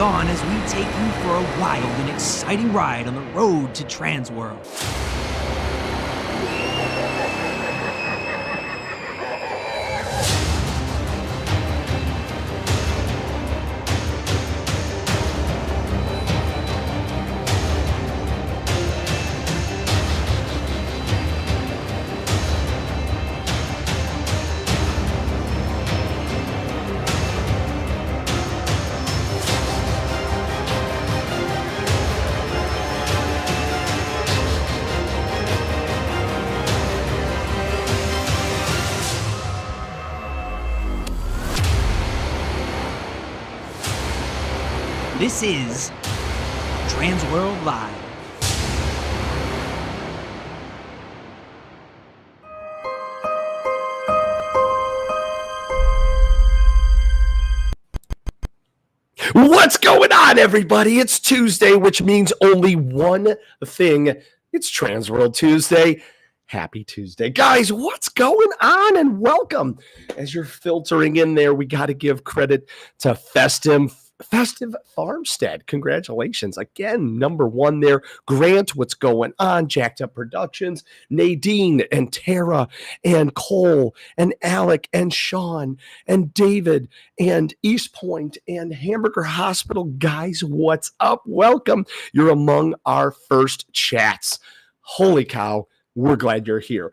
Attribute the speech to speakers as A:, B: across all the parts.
A: On as we take you for a wild and exciting ride on the road to TransWorld. This is TransWorld Live.
B: What's going on, everybody? It's Tuesday, which means only one thing. It's TransWorld Tuesday. Happy Tuesday. Guys, what's going on? And welcome. As you're filtering in there, we got to give credit to Festive Farmstead. Congratulations. Again, number one there. Grant, what's going on? Jacked Up Productions, Nadine and Tara and Cole and Alec and Sean and David and East Point and Hamburger Hospital. Guys, what's up? Welcome. You're among our first chats. Holy cow. We're glad you're here.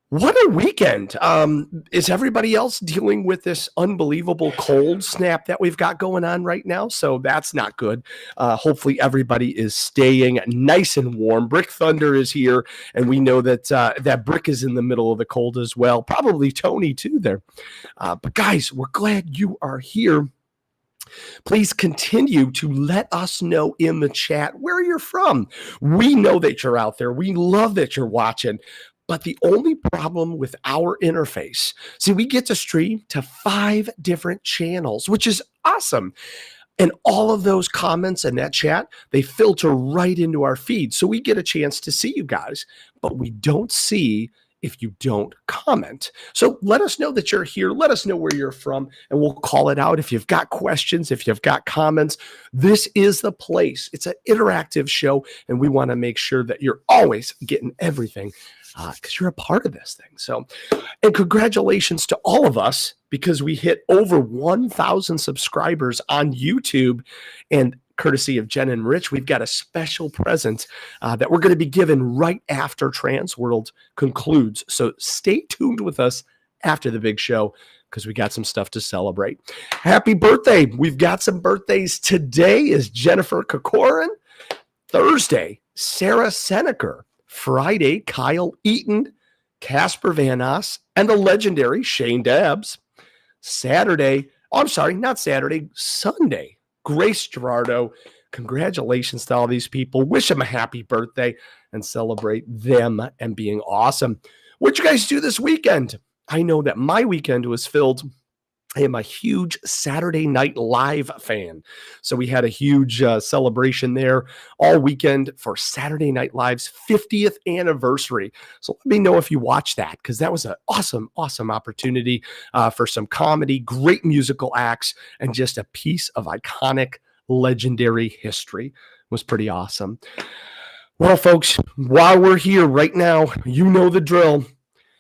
B: What a weekend. Is everybody else dealing with this unbelievable cold snap that we've got going on right now? So that's not good. Hopefully everybody is staying nice and warm. Brick Thunder is here, and we know that that Brick is in the middle of the cold as well. Probably Tony too there. But guys, we're glad you are here. Please continue to let us know in the chat where you're from. We know that you're out there. We love that you're watching. But the only problem with our interface, see, we get to stream to 5 different channels, which is awesome. And all of those comments in that chat, they filter right into our feed. So we get a chance to see you guys, but we don't see if you don't comment. So let us know that you're here. Let us know where you're from, and we'll call it out. If you've got questions, if you've got comments, this is the place. It's an interactive show, and we want to make sure that you're always getting everything because you're a part of this thing. So, and congratulations to all of us because we hit over 1,000 subscribers on YouTube, and courtesy of Jen and Rich, we've got a special present that we're going to be given right after TransWorld concludes. So stay tuned with us after the big show because we got some stuff to celebrate. Happy birthday. We've got some birthdays. Today is Jennifer Kokorin. Thursday, Sarah Seneker. Friday, Kyle Eaton, Casper Van Oss, and the legendary Shane Dabbs. Sunday, Grace Gerardo. Congratulations to all these people. Wish them a happy birthday and celebrate them and being awesome. What'd you guys do this weekend? I know that my weekend was filled. I am a huge Saturday Night Live fan. So we had a huge celebration there all weekend for Saturday Night Live's 50th anniversary. So let me know if you watched that because that was an awesome, awesome opportunity for some comedy, great musical acts, and just a piece of iconic, legendary history. It was pretty awesome. Well, folks, while we're here right now, you know the drill.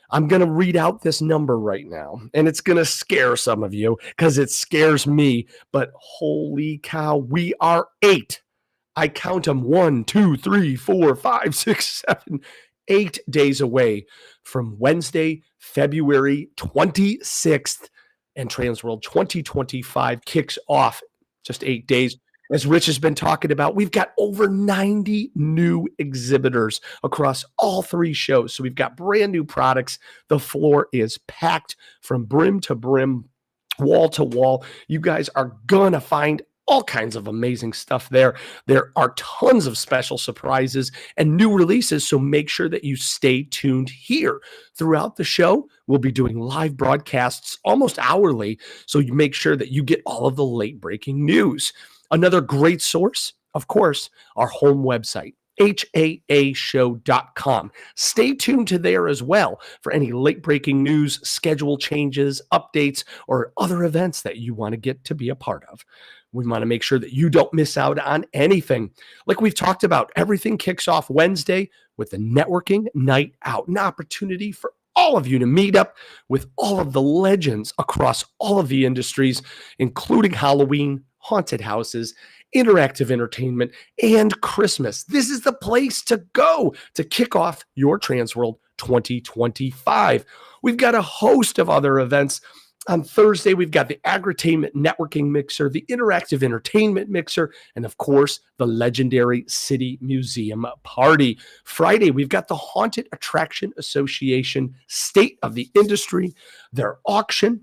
B: I'm going to read out this number right now, and it's going to scare some of you because it scares me, but holy cow, we are 8. I count them 1, 2, 3, 4, 5, 6, 7, 8 days away from Wednesday, February 26th, and TransWorld 2025 kicks off just 8 days. As Rich has been talking about, we've got over 90 new exhibitors across all 3 shows. So we've got brand new products. The floor is packed from brim to brim, wall to wall. You guys are going to find all kinds of amazing stuff there. There are tons of special surprises and new releases, so make sure that you stay tuned here. Throughout the show, we'll be doing live broadcasts almost hourly, so you make sure that you get all of the late-breaking news. Another great source, of course, our home website, haashow.com. Stay tuned to there as well for any late-breaking news, schedule changes, updates, or other events that you want to get to be a part of. We want to make sure that you don't miss out on anything. Like we've talked about, everything kicks off Wednesday with the networking night out, an opportunity for all of you to meet up with all of the legends across all of the industries, including Halloween, haunted houses, interactive entertainment, and Christmas. This is the place to go to kick off your TransWorld 2025. We've got a host of other events. On Thursday, we've got the Agritainment Networking Mixer, the Interactive Entertainment Mixer, and of course, the legendary City Museum Party. Friday, we've got the Haunted Attraction Association State of the Industry, their auction,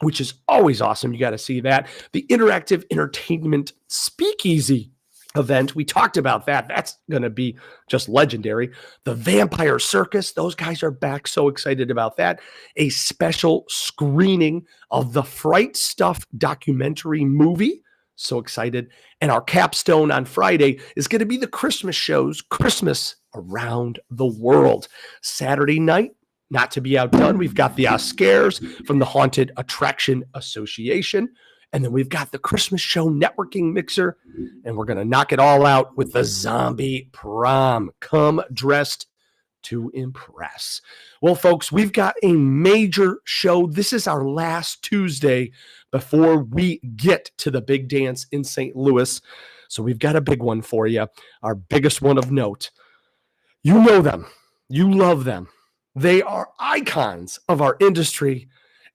B: which is always awesome. You got to see that. The Interactive Entertainment Speakeasy event. We talked about that. That's going to be just legendary. The Vampire Circus. Those guys are back. So excited about that. A special screening of the Fright Stuff documentary movie. So excited. And our capstone on Friday is going to be the Christmas shows, Christmas Around the World. Saturday night, not to be outdone, we've got the Oscars from the Haunted Attraction Association. And then we've got the Christmas show networking mixer, and we're going to knock it all out with the zombie prom. Come dressed to impress. Well, folks, we've got a major show. This is our last Tuesday before we get to the big dance in St. Louis. So we've got a big one for you, our biggest one of note. You know them. You love them. They are icons of our industry.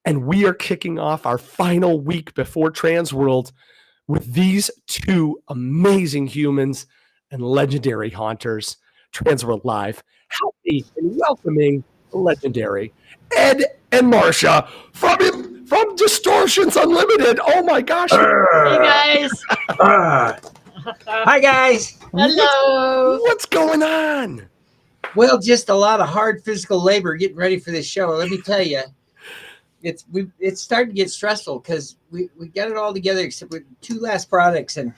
B: And we are kicking off our final week before TransWorld with these two amazing humans and legendary haunters. TransWorld Live, healthy and welcoming legendary Ed and Marsha from Distortions Unlimited. Oh my gosh.
C: Hey guys.
D: Hi guys.
C: Hello.
B: What's going on?
D: Well, just a lot of hard physical labor getting ready for this show. Let me tell you, it's starting to get stressful because we got it all together except with two last products and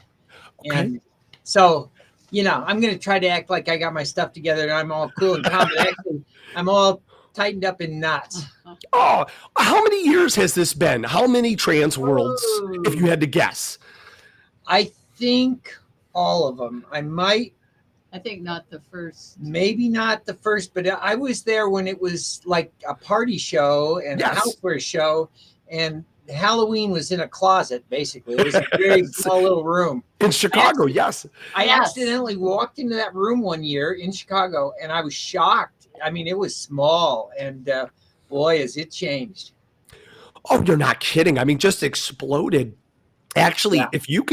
D: so I'm going to try to act like I got my stuff together and I'm all cool and calm, but actually I'm all tightened up in knots.
B: Oh, how many years has this been? How many TransWorlds, if you had to guess?
D: I think all of them.
C: I think not the first.
D: Maybe not the first, but I was there when it was like a party show and a houseware show, and Halloween was in a closet, basically. It was a very small little room.
B: In Chicago, yes.
D: I accidentally walked into that room one year in Chicago, and I was shocked. I mean, it was small, and boy, has it changed.
B: Oh, you're not kidding. I mean, just exploded. Actually, if you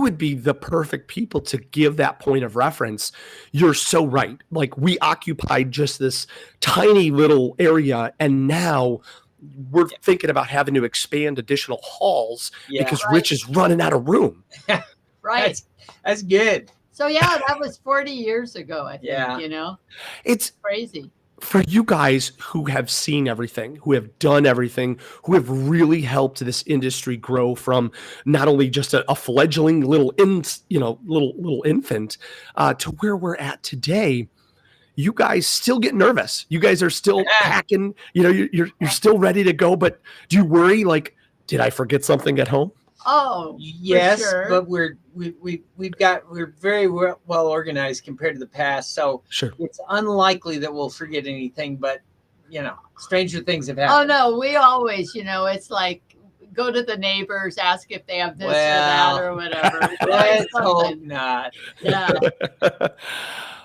B: would be the perfect people to give that point of reference. You're so right. Like, we occupied just this tiny little area, and now we're thinking about having to expand additional halls because Rich is running out of room.
C: Right.
D: That's good.
C: So that was 40 years ago, I think,
B: It's
C: crazy.
B: For you guys who have seen everything, who have done everything, who have really helped this industry grow from not only just a fledgling little infant to where we're at today, you guys still get nervous. You guys are still packing. You're still ready to go. But do you worry? Like, did I forget something at home?
C: Oh,
D: yes,
C: sure.
D: but we're very well organized compared to the past. So it's unlikely that we'll forget anything. But stranger things have happened.
C: Oh no, we always, it's like go to the neighbors, ask if they have this or that or whatever.
D: Let's hope not.
C: Yeah.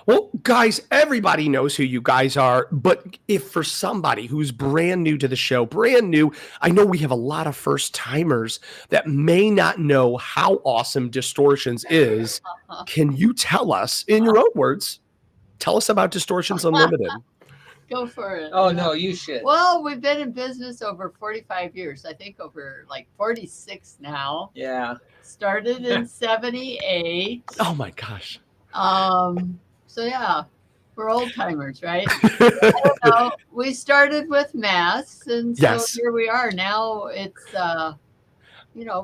B: Well, guys, everybody knows who you guys are, but if for somebody who's brand new to the show, I know we have a lot of first timers that may not know how awesome Distortions is. Can you tell us, in your own words, tell us about Distortions Unlimited?
C: Go for it.
D: Oh, no, you should.
C: Well, we've been in business over 45 years. I think over like 46 now.
D: Yeah.
C: Started in 78.
B: Oh, my gosh.
C: So we're old timers, right? I don't know. We started with masks, and so here we are. Now it's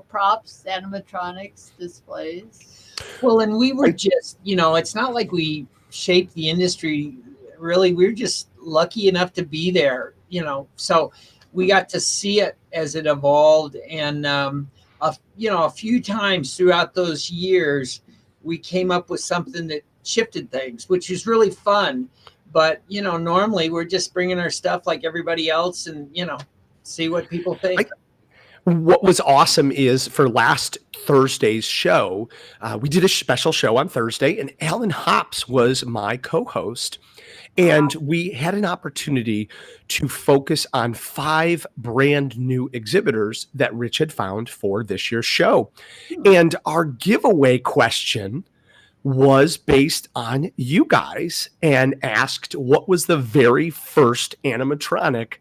C: props, animatronics, displays.
D: Well, and we were just, it's not like we shaped the industry. Really, we were just lucky enough to be there. So we got to see it as it evolved, and a few times throughout those years, we came up with something that shifted things, which was really fun. But, normally we're just bringing our stuff like everybody else and, see what people think.
B: What was awesome is for last Thursday's show, we did a special show on Thursday, and Alan Hops was my co-host. And we had an opportunity to focus on 5 brand new exhibitors that Rich had found for this year's show. And our giveaway question was based on you guys and asked what was the very first animatronic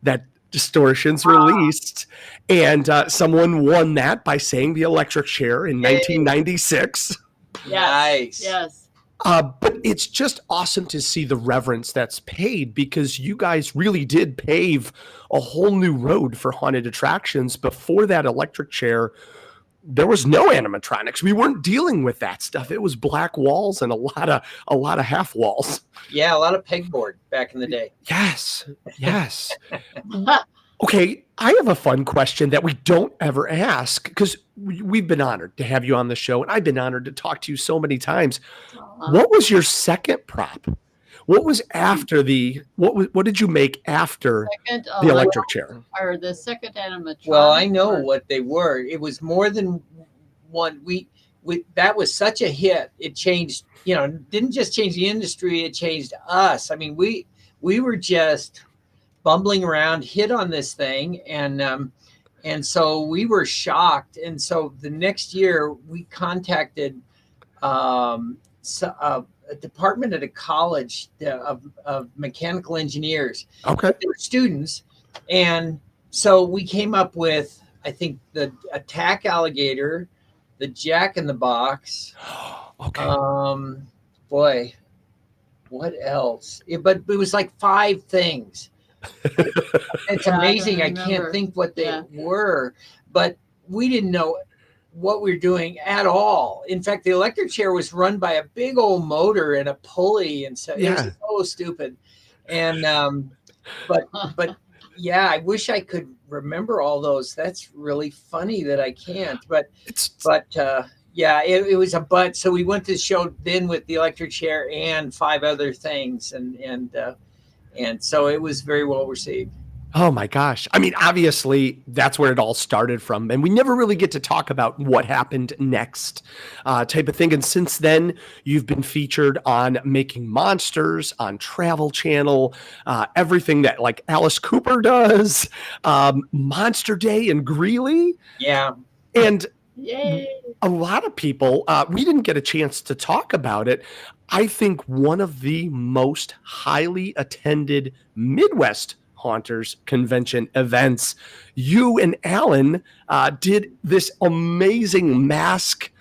B: that Distortions released, and someone won that by saying the electric chair in 1996.
D: Nice.
C: Yes.
B: But it's just awesome to see the reverence that's paid, because you guys really did pave a whole new road for haunted attractions. Before that electric chair, there was no animatronics. We weren't dealing with that stuff. It was black walls and a lot of half walls.
D: Yeah, a lot of pegboard back in the day.
B: Yes. Okay, I have a fun question that we don't ever ask, because we've been honored to have you on the show, and I've been honored to talk to you so many times. What was your second prop? What was after what did you make after the electric chair?
C: Or the second animatronic?
D: Well, I know what they were. It was more than one. We that was such a hit. It changed, didn't just change the industry, it changed us. I mean, we were just bumbling around, hit on this thing, and so we were shocked. And so the next year we contacted a department at a college of mechanical engineers.
B: Okay.
D: They were students. And so we came up with, I think, the attack alligator, the Jack in the Box.
B: Okay.
D: Boy, what else? But it was like 5 things. It's amazing. I can't think what they were, but we didn't know what we were doing at all. In fact, the electric chair was run by a big old motor and a pulley, and so it was so stupid. And but yeah, I wish I could remember all those. That's really funny that I can't. But yeah, it was a bunch. So we went to the show then with the electric chair and 5 other things, and so it was very well received.
B: Oh my gosh. I mean, obviously that's where it all started from. And we never really get to talk about what happened next type of thing. And since then, you've been featured on Making Monsters, on Travel Channel, everything that like Alice Cooper does, Monster Day in Greeley.
D: Yeah.
B: And
C: Yay.
B: a lot of people, we didn't get a chance to talk about it. I think one of the most highly attended Midwest Haunters convention events, you and Alan did this amazing mask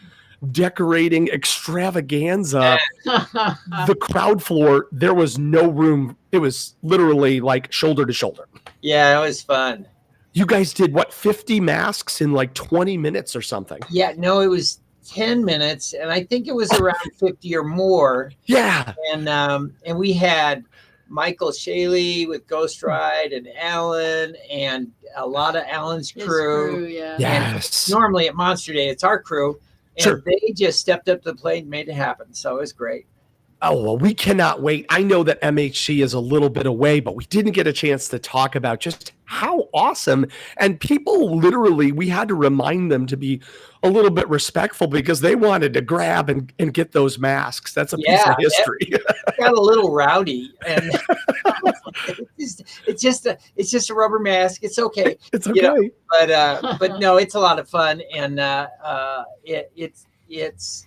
B: decorating extravaganza. The crowd floor, there was no room. It was literally like shoulder to shoulder.
D: Yeah, it was fun.
B: You guys did what, 50 masks in like 20 minutes or something?
D: Yeah, no, it was 10 minutes, and I think it was around 50 or more.
B: Yeah.
D: And we had Michael Shaley with Ghost Ride and Alan and a lot of Alan's crew.
B: Yes.
D: And normally at Monster Day, it's our crew. And
B: Sure.
D: they just stepped up to the plate and made it happen. So it was great.
B: Oh, well, we cannot wait. I know that MHC is a little bit away, but we didn't get a chance to talk about just how awesome. And people literally, we had to remind them to be a little bit respectful because they wanted to grab and get those masks. That's a piece of history.
D: It got a little rowdy. And it's just a rubber mask. It's okay.
B: It's okay.
D: But no, it's a lot of fun. And it's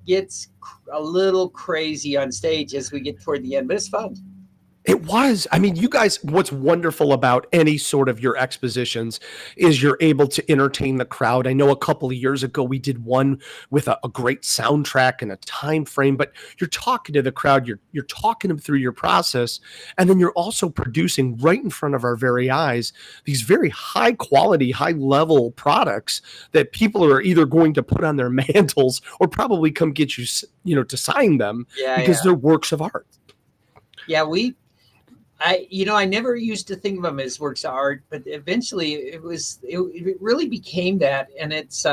D: gets a little crazy on stage as we get toward the end, but it's fun.
B: It was. I mean, you guys, what's wonderful about any sort of your expositions is you're able to entertain the crowd. I know a couple of years ago, we did one with a great soundtrack and a time frame, but you're talking to the crowd, you're talking them through your process. And then you're also producing right in front of our very eyes, these very high quality, high level products that people are either going to put on their mantles or probably come get you, to sign them because they're works of art.
D: Yeah, I never used to think of them as works of art, but eventually it really became that. And it's,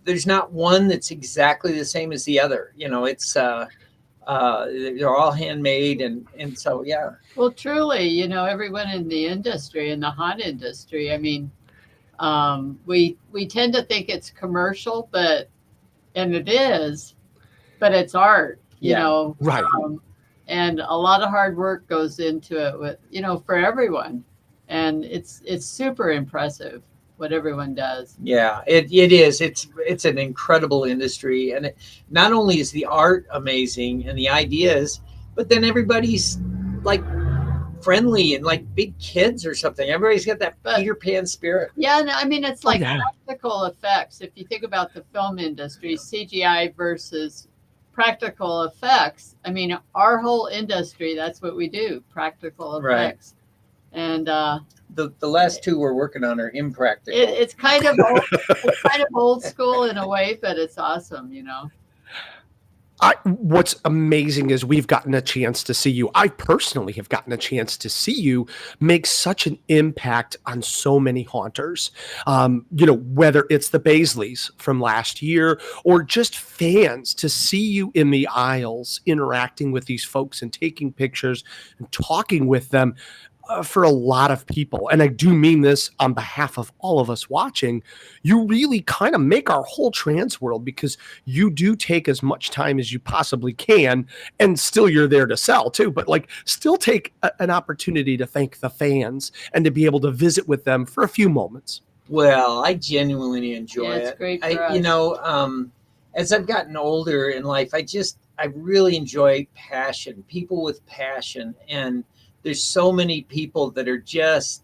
D: there's not one that's exactly the same as the other. It's, they're all handmade. And so, yeah.
C: Well, truly, everyone in the industry, in the haunt industry, I mean, we tend to think it's commercial, and it is, but it's art,
B: Right.
C: And a lot of hard work goes into it with, for everyone. And it's super impressive what everyone does.
D: Yeah, it is. It's an incredible industry. And not only is the art amazing and the ideas, but then everybody's like friendly and like big kids or something. Everybody's got that Peter Pan spirit.
C: Yeah, no, I mean, it's like practical effects. If you think about the film industry, CGI versus practical effects. I mean, our whole industry, that's what we do, practical effects. Right. And
D: the last two we're working on are impractical.
C: It's kind of old school in a way, but it's awesome,
B: What's amazing is we've gotten a chance to see you. I personally have gotten a chance to see you make such an impact on so many haunters. Whether it's the Baisleys from last year or just fans to see you in the aisles interacting with these folks and taking pictures and talking with them. For a lot of people, and I do mean this on behalf of all of us watching, you really kind of make our whole TransWorld, because you do take as much time as you possibly can, and still you're there to sell too, but like still take an opportunity to thank the fans and to be able to visit with them for a few moments.
D: Well, I genuinely enjoy it.
C: It's great for us.
D: As I've gotten older in life, I really enjoy passion, people with passion. And there's so many people that are just,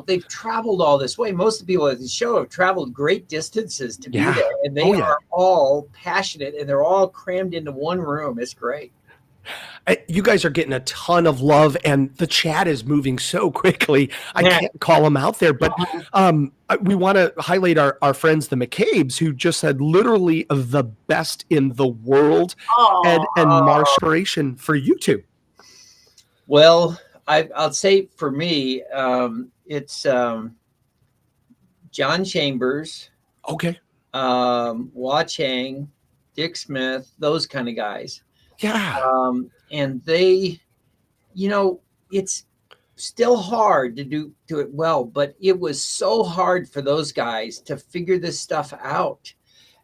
D: they've traveled all this way. Most of the people at the show have traveled great distances to be there, and they are all passionate, and they're all crammed into one room. It's great.
B: You guys are getting a ton of love, and the chat is moving so quickly. I can't call them out there, but we want to highlight our friends, the McCabe's, who just said literally the best in the world. Ed and Marsha, inspiration for you two.
D: Well, I'll say for me, it's John Chambers, Hua Chang, Dick Smith, those kind of guys.
B: Yeah.
D: And they, it's still hard to do it well, but it was so hard for those guys to figure this stuff out.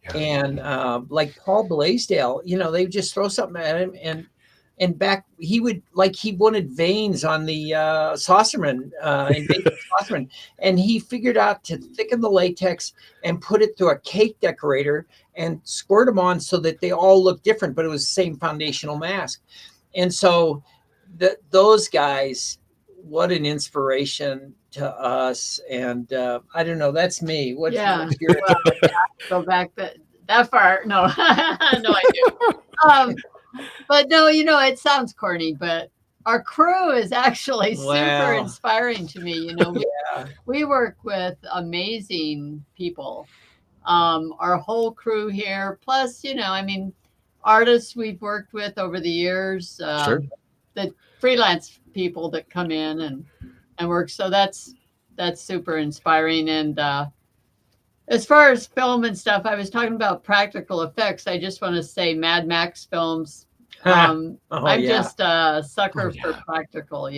D: Yeah. And like Paul Blaisdell, they just throw something at him, and back he wanted veins on the saucerman, and he figured out to thicken the latex and put it through a cake decorator and squirt them on so that they all look different, but it was the same foundational mask. And so those guys, what an inspiration to us. And I don't know, that's me. What's your
C: go back that far? No, no, I do. But no, it sounds corny, but our crew is actually super inspiring to me. We work with amazing people. Our whole crew here, plus, artists we've worked with over the years, the freelance people that come in and work. So that's super inspiring. And as far as film and stuff, I was talking about practical effects. I just want to say Mad Max films. I'm just a sucker for practical,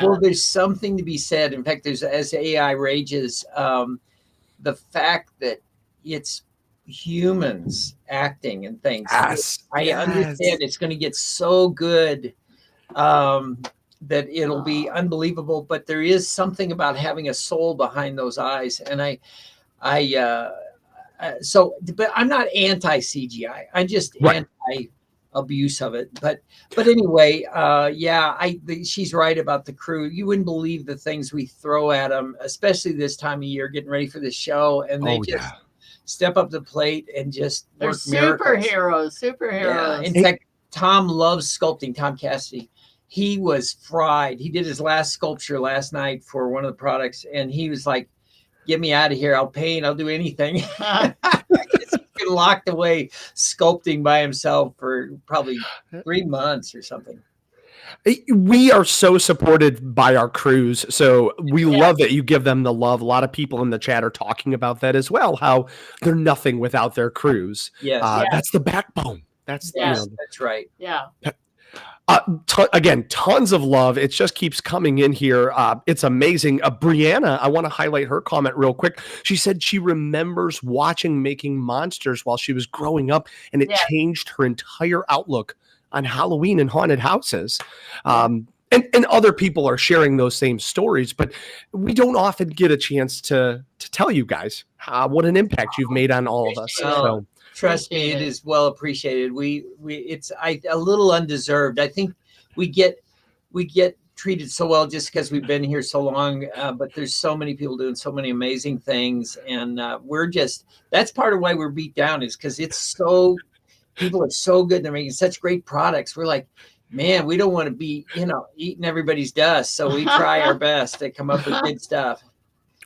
D: Well, there's something to be said. In fact, as AI rages, the fact that it's humans acting and things.
B: Yes.
D: I understand it's going to get so good that it'll be unbelievable, but there is something about having a soul behind those eyes. And but I'm not anti CGI. I'm just anti abuse of it. But anyway, she's right about the crew. You wouldn't believe the things we throw at them, especially this time of year, getting ready for the show, and they step up the plate and just
C: they're superheroes.
D: Yeah. In fact, Tom loves sculpting. Tom Cassidy. He was fried. He did his last sculpture last night for one of the products, and he was like, "Get me out of here. I'll paint. I'll do anything." He's been locked away sculpting by himself for probably 3 months or something.
B: We are so supported by our crews, so we love that you give them the love. A lot of people in the chat are talking about that as well, how they're nothing without their crews.
D: Yes.
B: That's the backbone. That's
D: that's right.
C: Yeah.
B: Again, tons of love. It just keeps coming in here. It's amazing. Brianna, I want to highlight her comment real quick. She said she remembers watching Making Monsters while she was growing up, and it changed her entire outlook on Halloween and haunted houses. And other people are sharing those same stories, but we don't often get a chance to tell you guys what an impact you've made on all of us. So.
D: Trust me, it is well appreciated. It's a little undeserved. I think we get treated so well just because we've been here so long. But there's so many people doing so many amazing things, and that's part of why we're beat down, is because people are so good. They're making such great products. We're like, man, we don't want to be eating everybody's dust, so we try our best to come up with good stuff.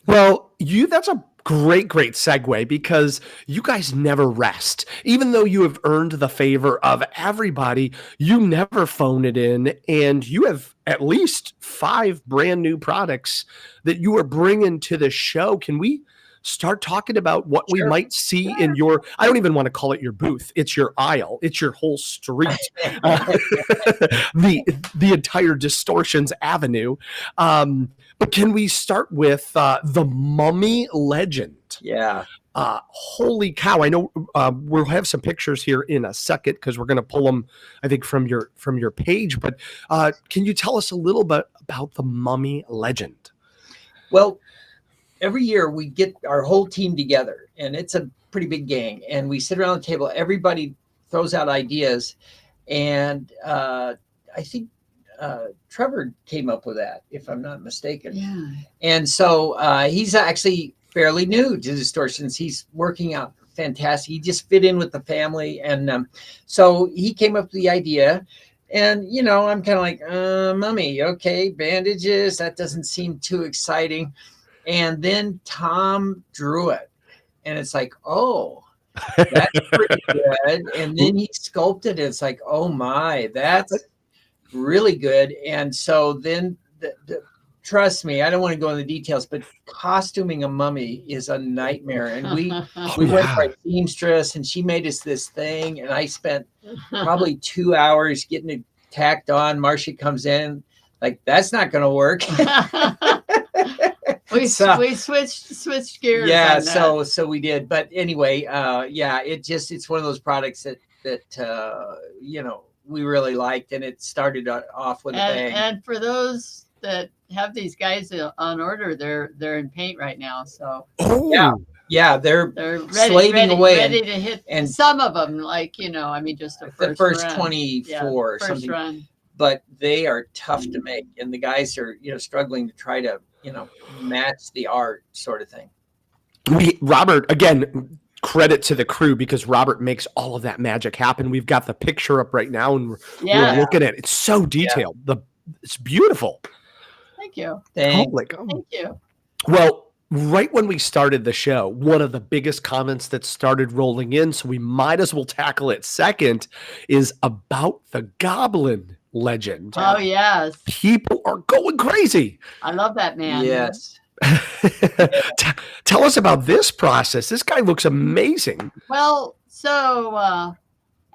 B: Well, that's a great segue, because you guys never rest. Even though you have earned the favor of everybody, you never phone it in, and you have at least 5 brand new products that you are bringing to the show. Can we start talking about what we might see in your, I don't even want to call it your booth. It's your aisle. It's your whole street. The entire Distortions Avenue. But can we start with the Mummy Legend?
D: Yeah.
B: Holy cow. I know we'll have some pictures here in a second, because we're going to pull them, I think, from your page. But can you tell us a little bit about the Mummy Legend?
D: Well, every year we get our whole team together, and it's a pretty big gang, and we sit around the table. Everybody throws out ideas, and I think Trevor came up with that, if I'm not mistaken.
C: Yeah.
D: And so he's actually fairly new to Distortions. He's working out fantastic. He just fit in with the family, and so he came up with the idea. And I'm kind of like, mummy, okay, bandages. That doesn't seem too exciting. And then Tom drew it, and it's like, oh, that's pretty good. And then he sculpted it. It's like, oh my, that's really good. And so then, trust me, I don't want to go into the details, but costuming a mummy is a nightmare. And we went for a seamstress, and she made us this thing, and I spent probably 2 hours getting it tacked on. Marsha comes in, like, that's not going to work.
C: We switched gears.
D: Yeah, so we did. But anyway, it's one of those products that we really liked, and it started off with a bang.
C: And for those that have these guys on order, they're in paint right now. So
D: they're
C: ready to hit. And some of them, just
D: the first
C: run.
D: 24 or something. Run. But they are tough to make, and the guys are struggling to try to match the art, sort of thing.
B: Robert, again, credit to the crew, because Robert makes all of that magic happen. We've got the picture up right now, and we're looking at it. It's so detailed. It's beautiful.
C: Thank you.
D: Thank
C: you.
B: Well, right when we started the show, one of the biggest comments that started rolling in, so we might as well tackle it second, is about the Goblin Legend.
C: Oh, yes.
B: People are going crazy.
C: I love that man.
D: Yes.
B: Tell us about this process. This guy looks amazing.
C: Well, so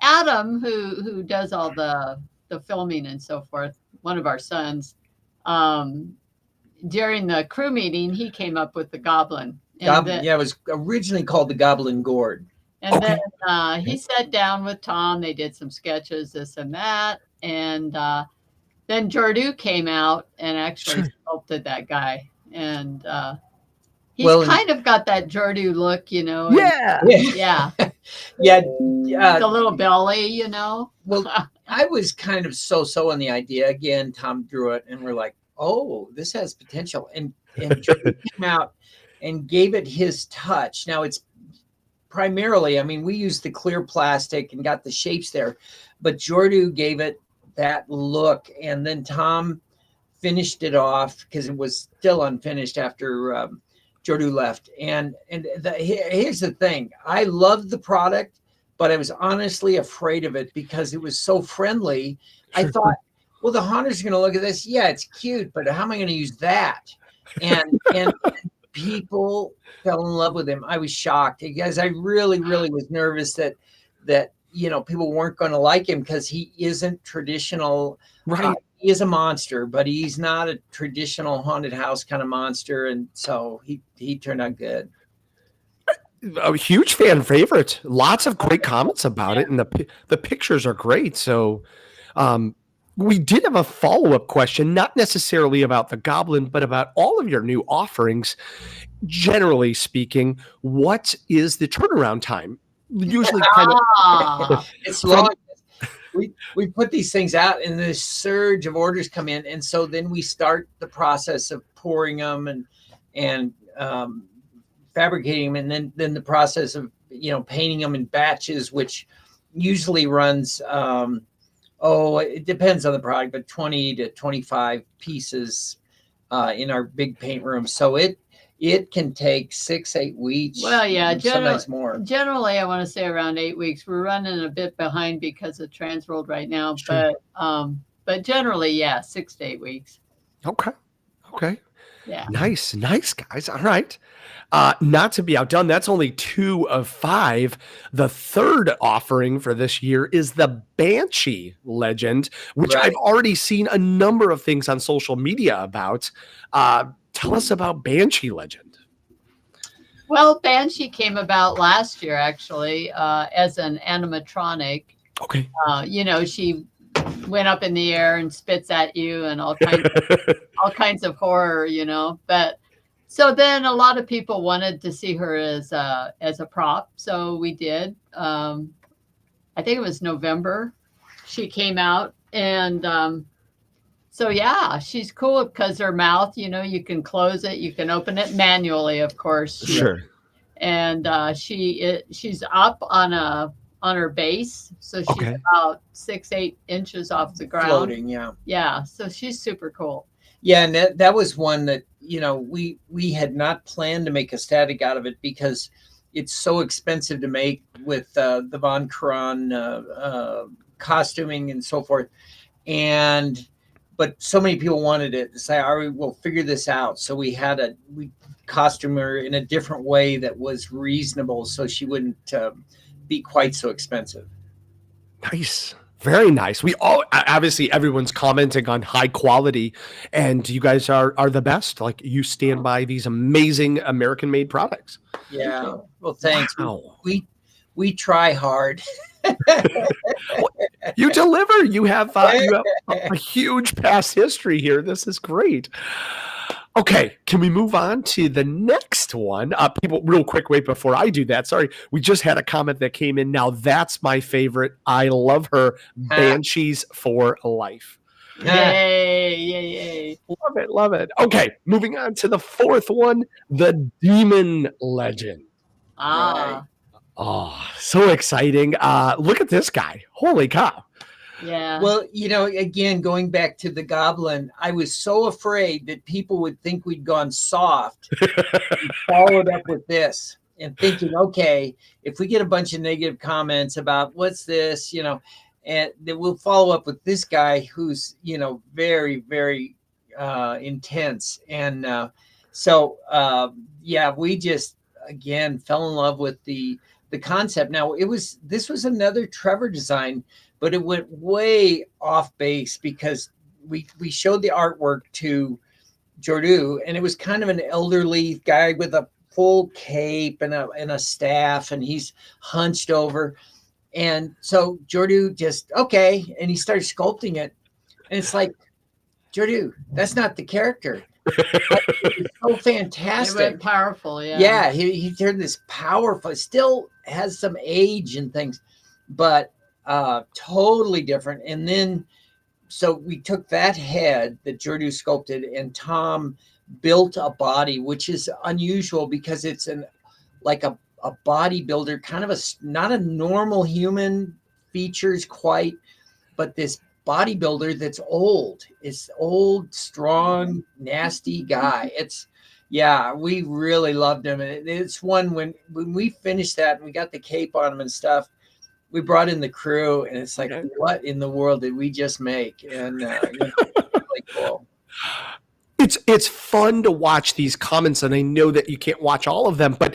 C: Adam, who does all the filming and so forth, one of our sons, during the crew meeting, he came up with the Goblin.
D: It was originally called the Goblin Gourd.
C: And then he sat down with Tom. They did some sketches, this and that. And then Jordu came out and actually sculpted that guy. And he's kind of got that Jordu look,
B: Yeah.
C: The little belly,
D: Well, I was kind of so on the idea. Again, Tom drew it, and we're like, oh, this has potential. And Jordu came out and gave it his touch. Now, it's primarily, we used the clear plastic and got the shapes there, but Jordu gave it that look, and then Tom finished it off because it was still unfinished after Jordu left. And here's the thing: I loved the product, but I was honestly afraid of it because it was so friendly. I thought, well, the haunter's going to look at this. Yeah, it's cute, but how am I going to use that? And people fell in love with him. I was shocked because I really, really was nervous that people weren't going to like him because he isn't traditional.
B: Right.
D: He is a monster, but he's not a traditional haunted house kind of monster, and so he turned out good.
B: A huge fan favorite. Lots of great comments about it, and the pictures are great. So, we did have a follow-up question, not necessarily about the Goblin, but about all of your new offerings. Generally speaking, what is the turnaround time? Usually, kind of.
D: It's long. We put these things out, and this surge of orders come in, and so then we start the process of pouring them and fabricating them, and then the process of painting them in batches, which usually runs it depends on the product, but 20 to 25 pieces in our big paint room. So it can take 6-8 weeks.
C: Well, yeah,
D: sometimes more.
C: Generally, I want to say around 8 weeks. We're running a bit behind because of TransWorld right now, sure. But generally, yeah, 6 to 8 weeks.
B: Okay.
C: Yeah.
B: Nice, guys. All right. Not to be outdone, that's only 2 of 5. The third offering for this year is the Banshee Legend, which I've already seen a number of things on social media about. Tell us about Banshee Legend.
C: Well, Banshee came about last year, actually, as an animatronic.
B: Okay.
C: She went up in the air and spits at you and all kinds of horror, But so then a lot of people wanted to see her as a prop, so we did. I think it was November. She came out, and so yeah, she's cool because her mouth, you can close it, you can open it manually, of course.
B: Sure.
C: And she's up on her base, so she's about 6-8 inches off the ground.
D: Floating,
C: yeah. So she's super cool.
D: Yeah, and that was one that we had not planned to make a static out of it because it's so expensive to make with the Von Kron costuming and so forth, but so many people wanted it to say, all right, we'll figure this out. So we costumed her in a different way that was reasonable, so she wouldn't be quite so expensive.
B: Nice. Very nice. We all obviously everyone's commenting on high quality, and you guys are the best. Like, you stand by these amazing American made products.
D: Yeah. Well, thanks.
B: Wow.
D: We try hard.
B: You deliver. You have a huge past history here. This is great. Okay, can we move on to the next one? People, real quick, wait before I do that. Sorry, we just had a comment that came in. Now that's my favorite. I love her. Banshees for life.
C: Yay.
B: Love it. Okay, moving on to the fourth one, the Demon Legend.
C: Right.
B: Oh, so exciting. Look at this guy. Holy cow.
C: Yeah.
D: Well, again, going back to the Goblin, I was so afraid that people would think we'd gone soft. We followed up with this and thinking, okay, if we get a bunch of negative comments about what's this, and then we'll follow up with this guy who's, very, very intense. And we just, again, fell in love with the concept. Now, this was another Trevor design, but it went way off base because we showed the artwork to Jordu, and it was kind of an elderly guy with a full cape and a staff, and he's hunched over. And so Jordu just, okay, and he started sculpting it. And it's like, Jordu, that's not the character. It's so fantastic.
C: It went powerful, yeah.
D: Yeah, he turned this powerful, still has some age and things, but totally different. And then, so we took that head that Jordu sculpted, and Tom built a body, which is unusual because it's like a bodybuilder, kind of not a normal human features quite, but this bodybuilder that's old. It's old, strong, nasty guy. We really loved him. And it's one when we finished that and we got the cape on him and stuff, we brought in the crew, and it's like,
B: Okay.
D: what in the world did we just make? And it's really cool.
B: It's fun to watch these comments, and I know that you can't watch all of them, but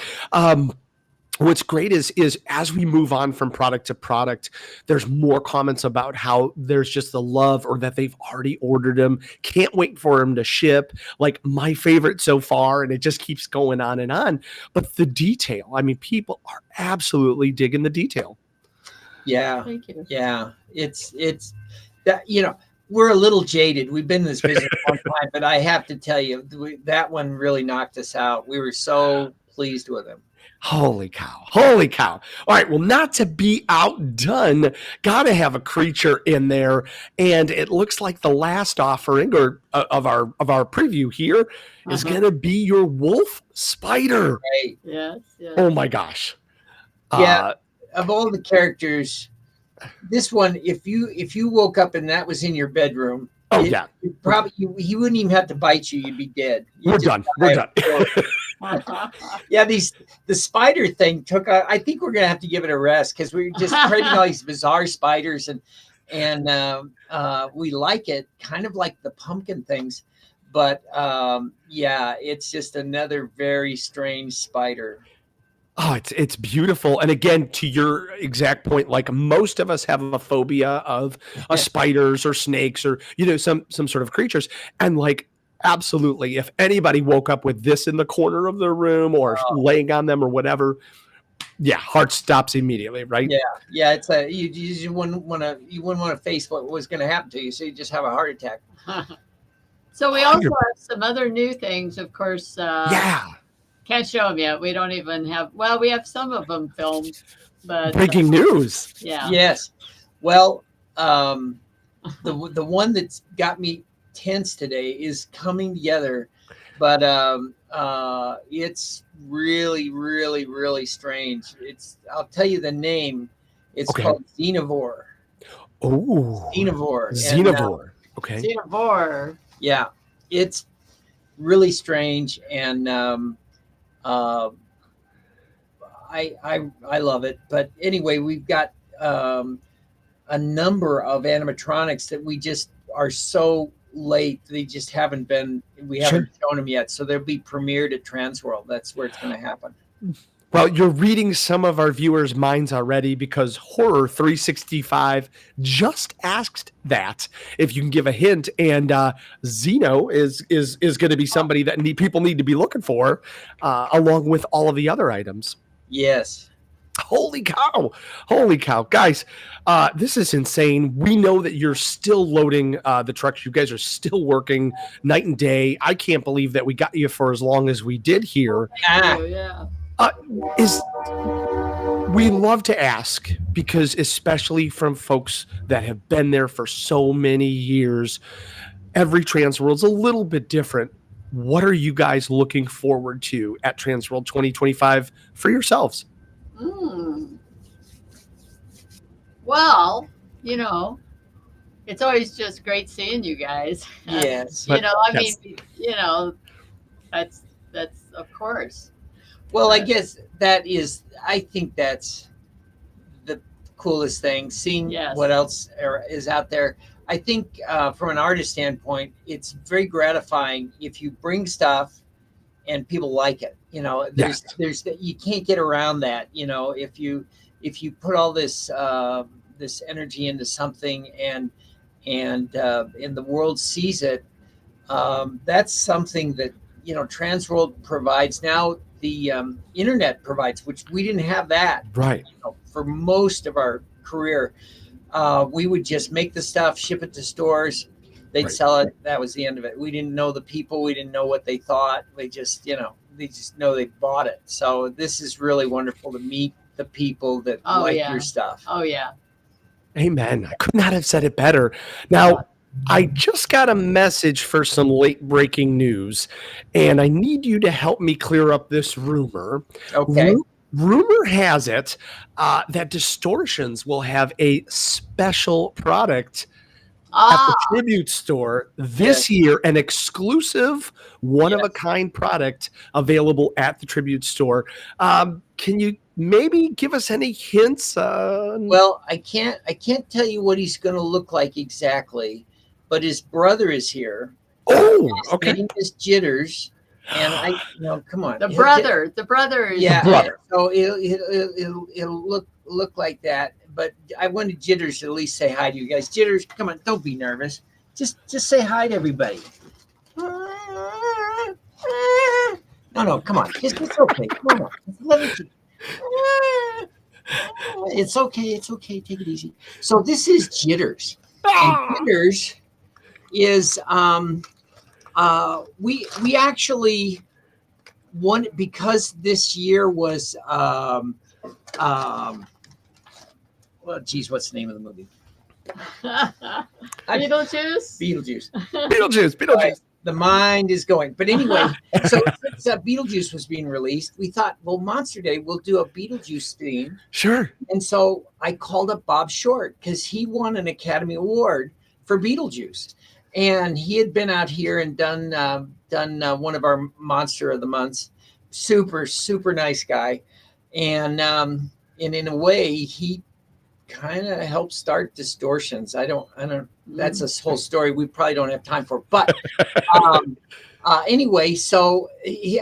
B: what's great is as we move on from product to product, there's more comments about how there's just the love, or that they've already ordered them, can't wait for them to ship. Like my favorite so far, and it just keeps going on and on. But the detail, I mean, people are absolutely digging the detail.
D: Yeah,
C: Thank you.
D: yeah, it's that, we're a little jaded. We've been in this business a long time, but I have to tell you, that one really knocked us out. We were so pleased with him.
B: Holy cow. Holy cow. All right. Well, not to be outdone, got to have a creature in there. And it looks like the last offering of our preview here is going to be your wolf spider.
D: Right.
C: Yes. Yes.
B: Oh my gosh.
D: Yeah. Of all the characters, this one, if you woke up and that was in your bedroom, he wouldn't even have to bite you. You'd be dead.
B: We're done.
D: Yeah, the spider thing took. I think we're gonna have to give it a rest, because we're just creating all these bizarre spiders, and we like it, kind of like the pumpkin things, but yeah, it's just another very strange spider.
B: Oh, it's beautiful. And again, to your exact point, like most of us have a phobia of spiders or snakes or, some sort of creatures. And like, absolutely, if anybody woke up with this in the corner of their room or laying on them or whatever, yeah, heart stops immediately, right?
D: Yeah. It's you wouldn't want to face what was going to happen to you. So you just have a heart attack.
C: So we also have some other new things, of course. Can't show them yet. We don't even have. Well, we have some of them filmed, but
B: breaking news.
C: Yeah.
D: Yes. Well, the one that's got me tense today is coming together, but it's really, really, really strange. I'll tell you the name. It's called Xenovore.
B: Oh,
D: Xenovore.
B: Okay.
C: Xenovore.
D: Yeah, it's really strange, and I love it. But anyway, we've got a number of animatronics that we just are so late. They just haven't shown them yet. So they'll be premiered at TransWorld. That's where it's going to happen.
B: Well, you're reading some of our viewers' minds already, because Horror 365 just asked that if you can give a hint, and Zeno is going to be somebody that people need to be looking for, along with all of the other items.
D: Yes.
B: Holy cow, guys! This is insane. We know that you're still loading the trucks. You guys are still working night and day. I can't believe that we got you for as long as we did here.
C: Yeah.
B: We love to ask, because especially from folks that have been there for so many years, every TransWorld's a little bit different. What are you guys looking forward to at TransWorld 2025 for yourselves?
C: Well, it's always just great seeing you guys.
D: Yes.
C: I mean, that's of course.
D: Well, I guess I think that's the coolest thing, seeing what else is out there. I think from an artist standpoint, it's very gratifying if you bring stuff and people like it. There's you can't get around that. If you put all this energy into something and the world sees it, that's something that TransWorld provides now. The internet provides, which we didn't have that.
B: Right.
D: For most of our career, we would just make the stuff, ship it to stores. They'd sell it. That was the end of it. We didn't know the people. We didn't know what they thought. They just know they bought it. So this is really wonderful to meet the people that like your stuff.
C: Oh, yeah.
B: Amen. I could not have said it better. Now, I just got a message for some late breaking news, and I need you to help me clear up this rumor.
D: Okay.
B: Rumor has it that Distortions will have a special product at the Tribute Store this year, an exclusive one-of-a-kind product available at the Tribute Store. Can you maybe give us any hints?
D: Well, I can't tell you what he's going to look like exactly, but his brother is here.
B: Oh, okay.
D: His name is Jitters, and come on.
C: The brother is
B: brother.
D: So it'll look like that. But I wanted Jitters to at least say hi to you guys. Jitters, come on, don't be nervous. Just say hi to everybody. No, come on. It's okay. Come on. It's okay. Take it easy. So this is Jitters. And Jitters is we actually won because this year was well, geez, what's the name of the movie?
C: Beetlejuice.
B: Beetlejuice.
D: Right. The mind is going. But anyway, so since Beetlejuice was being released, we thought, well, Monster Day, we'll do a Beetlejuice theme.
B: Sure.
D: And so I called up Bob Short because he won an Academy Award for Beetlejuice. And he had been out here and done one of our Monster of the Months. Super, super nice guy. And in a way, he kind of helped start Distortions. I don't that's a whole story we probably don't have time for, but anyway, so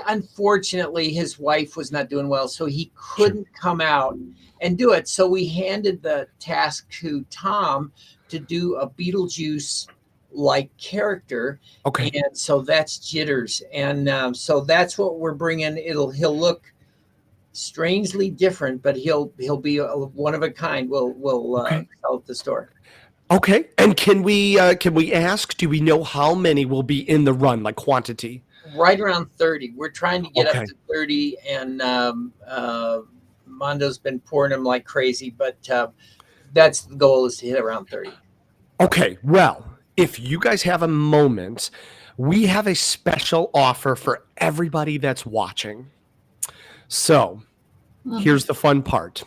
D: unfortunately his wife was not doing well, so he couldn't come out and do it. So we handed the task to Tom to do a Beetlejuice like character.
B: Okay.
D: And so that's Jitters. And so that's what we're bringing. He'll look strangely different, but he'll be one of a kind. We'll sell at the store.
B: Okay. And can we ask, do we know how many will be in the run, like quantity?
D: Right around 30. We're trying to get up to 30, and Mondo's been pouring them like crazy, but that's the goal, is to hit around 30.
B: Okay. Well, if you guys have a moment, we have a special offer for everybody that's watching. So here's the fun part.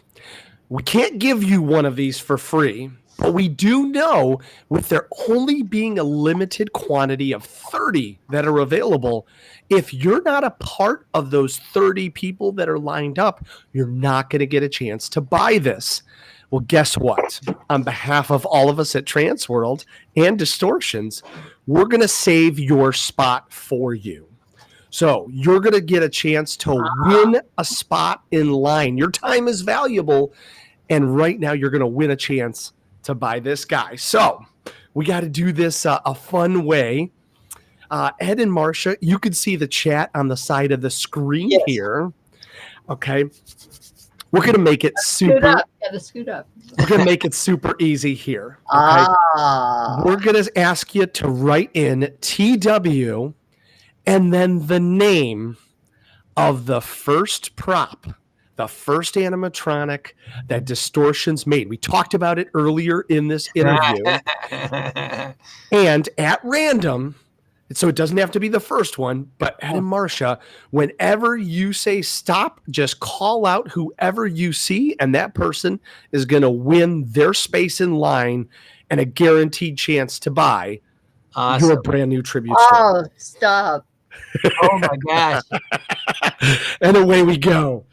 B: We can't give you one of these for free, but we do know, with there only being a limited quantity of 30 that are available, if you're not a part of those 30 people that are lined up, you're not going to get a chance to buy this. Well, guess what? On behalf of all of us at TransWorld and Distortions, we're going to save your spot for you. So you're going to get a chance to win a spot in line. Your time is valuable, and right now you're going to win a chance to buy this guy. So we got to do this a fun way. Ed and Marsha, you can see the chat on the side of the screen here. Okay. We're going to make it super.
C: Scoot up.
B: We're going to make it super easy here. Okay. We're going to ask you to write in TW and then the name of the first prop, the first animatronic that Distortions made. We talked about it earlier in this interview. And at random, so it doesn't have to be the first one, but Ed and Marsha, whenever you say stop, just call out whoever you see, and that person is going to win their space in line and a guaranteed chance to buy your brand new tribute store.
C: Oh, stop.
D: Oh my gosh.
B: And away we go.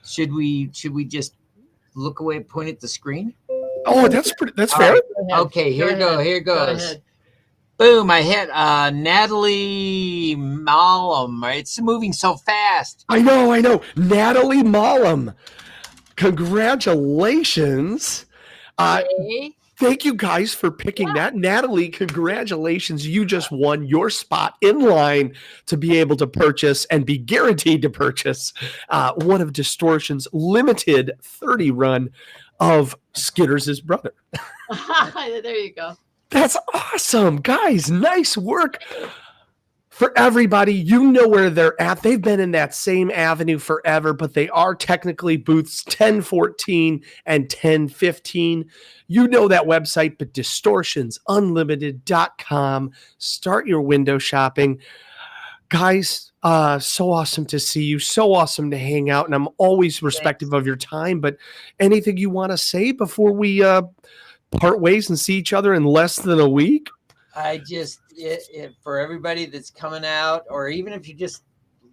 D: Should we just look away and point at the screen?
B: Oh, that's fair.
D: Right. Okay, here goes. Boom, I hit Natalie Malum. Right? It's moving so fast.
B: I know. Natalie Malum. Congratulations. Thank you guys for picking that. Natalie, congratulations. You just won your spot in line to be able to purchase and be guaranteed to purchase one of Distortions' limited 30 run of Skitters' brother.
C: There you go.
B: That's awesome. Guys, nice work. For everybody, you know where they're at. They've been in that same avenue forever, but they are technically booths 1014 and 1015. You know that website, but distortionsunlimited.com. Start your window shopping. Guys, so awesome to see you. So awesome to hang out. And I'm always respectful of your time, but anything you want to say before we part ways and see each other in less than a week?
D: I just, for everybody that's coming out, or even if you just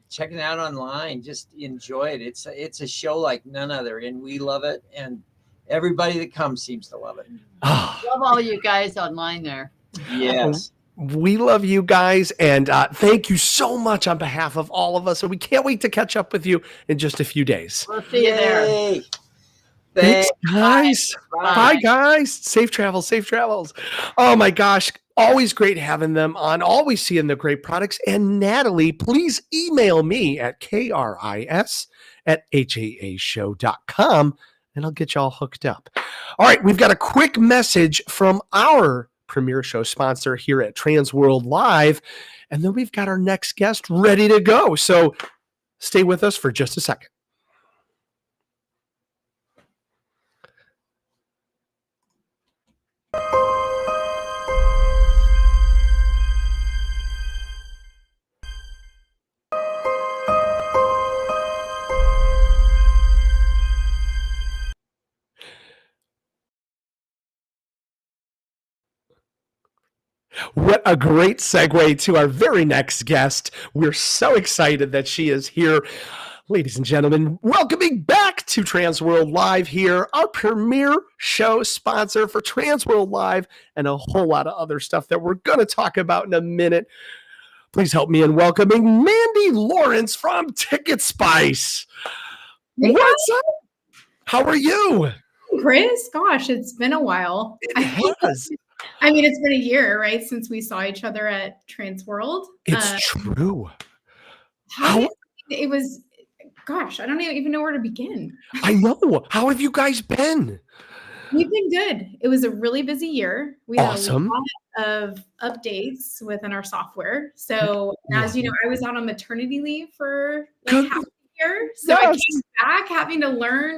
D: checking it out online, just enjoy it. It's a show like none other, and we love it. And everybody that comes seems to love it.
C: Love all you guys online there.
D: Yes.
B: We love you guys, and thank you so much on behalf of all of us. And we can't wait to catch up with you in just a few days.
C: We'll see you there.
D: Yay.
B: Thanks, guys.
C: Bye.
B: Bye, guys. Safe travels. Safe travels. Oh, my gosh. Always great having them on. Always seeing the great products. And Natalie, please email me at kris@haashow.com, and I'll get you all hooked up. All right. We've got a quick message from our premiere show sponsor here at TransWorld Live. And then we've got our next guest ready to go. So stay with us for just a second. What a great segue to our very next guest. We're so excited that she is here. Ladies and gentlemen, welcoming back to TransWorld Live here, our premiere show sponsor for TransWorld Live and a whole lot of other stuff that we're going to talk about in a minute. Please help me in welcoming Mandy Lawrence from TicketSpice.
E: Hey,
B: What's up? How are you?
E: Chris, gosh, it's been a while.
B: It has.
E: I mean, it's been a year, right, since we saw each other at TransWorld.
B: It's true.
E: It was, gosh, I don't even know where to begin.
B: I know. How have you guys been?
E: We've been good. It was a really busy year. We
B: Awesome.
E: had a lot of updates within our software. So as you know, I was out on maternity leave for like half a year. So I came back having to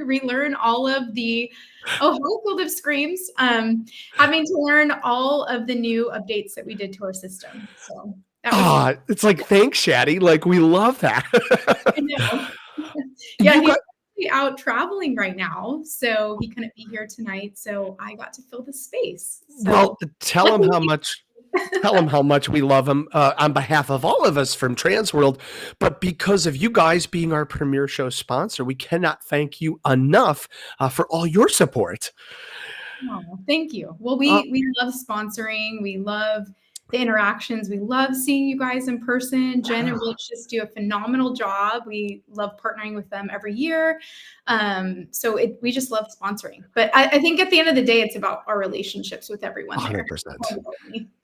E: relearn all of the whole field of screams, having to learn all of the new updates that we did to our system. So that was
B: it's like, thanks, Shaddy. Like, we love that.
E: I know. Yeah, he's actually out traveling right now, so he couldn't be here tonight. So I got to fill the space. So.
B: Well, tell him how much. Tell him how much we love him on behalf of all of us from TransWorld. But because of you guys being our premiere show sponsor, we cannot thank you enough for all your support.
E: Oh, thank you. Well, we love sponsoring. We love the interactions. We love seeing you guys in person. Jen and Rich just do a phenomenal job. We love partnering with them every year. So we just love sponsoring. But I think at the end of the day, it's about our relationships with everyone.
B: 100%.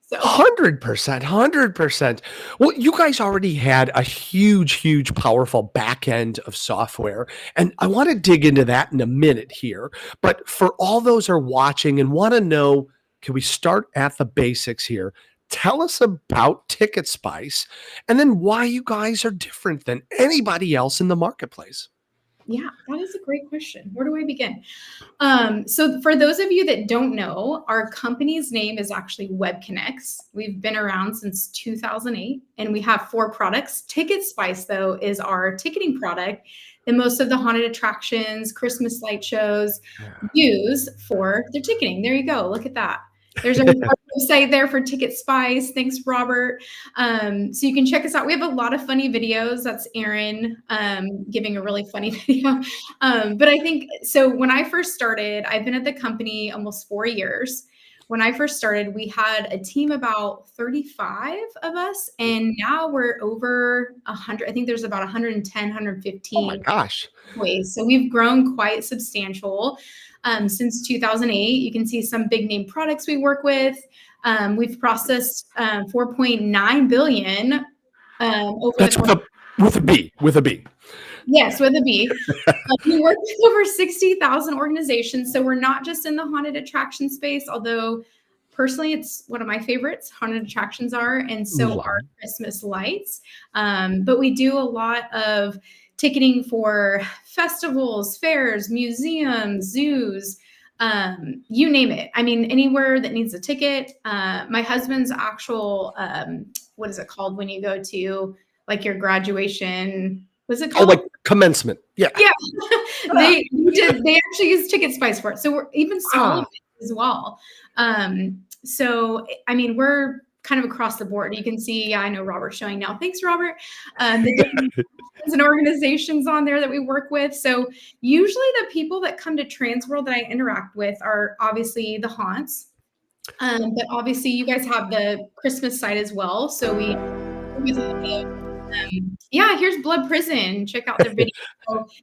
E: So.
B: 100%. Well, you guys already had a huge, powerful back end of software. And I want to dig into that in a minute here. But for all those who are watching and want to know, can we start at the basics here? Tell us about TicketSpice and then why you guys are different than anybody else in the marketplace.
E: Yeah, that is a great question. Where do I begin? So for those of you that don't know, our company's name is actually WebConnects. We've been around since 2008, and we have 4 products. TicketSpice, though, is our ticketing product that most of the haunted attractions, Christmas light shows use for their ticketing. There you go. Look at that. There's a website there for TicketSpice. Thanks, Robert. So you can check us out. We have a lot of funny videos. That's Aaron giving a really funny video. But I think, so when I first started, I've been at the company almost 4 years. When I first started, we had a team about 35 of us, and now we're over 100. I think there's about 110, 115.
B: Oh my gosh.
E: Ways. So we've grown quite substantial. Since 2008, you can see some big name products we work with. We've processed 4.9 billion.
B: That's with a B.
E: Yes, with a B. We work with over 60,000 organizations. So we're not just in the haunted attraction space, although personally, it's one of my favorites. Haunted attractions are, and so are Christmas lights. But we do a lot of ticketing for festivals, fairs, museums, zoos, you name it. I mean, anywhere that needs a ticket. My husband's actual, what is it called when you go to like your graduation? What's it called?
B: Oh, like commencement. Yeah.
E: Yeah, they actually use TicketSpice for it. So we're even smaller as well. So I mean, we're kind of across the board. You can see, I know Robert's showing now. Thanks, Robert. The different and organizations on there that we work with. So usually the people that come to TransWorld that I interact with are obviously the haunts. But obviously you guys have the Christmas side as well. So yeah, here's Blood Prison. Check out their video.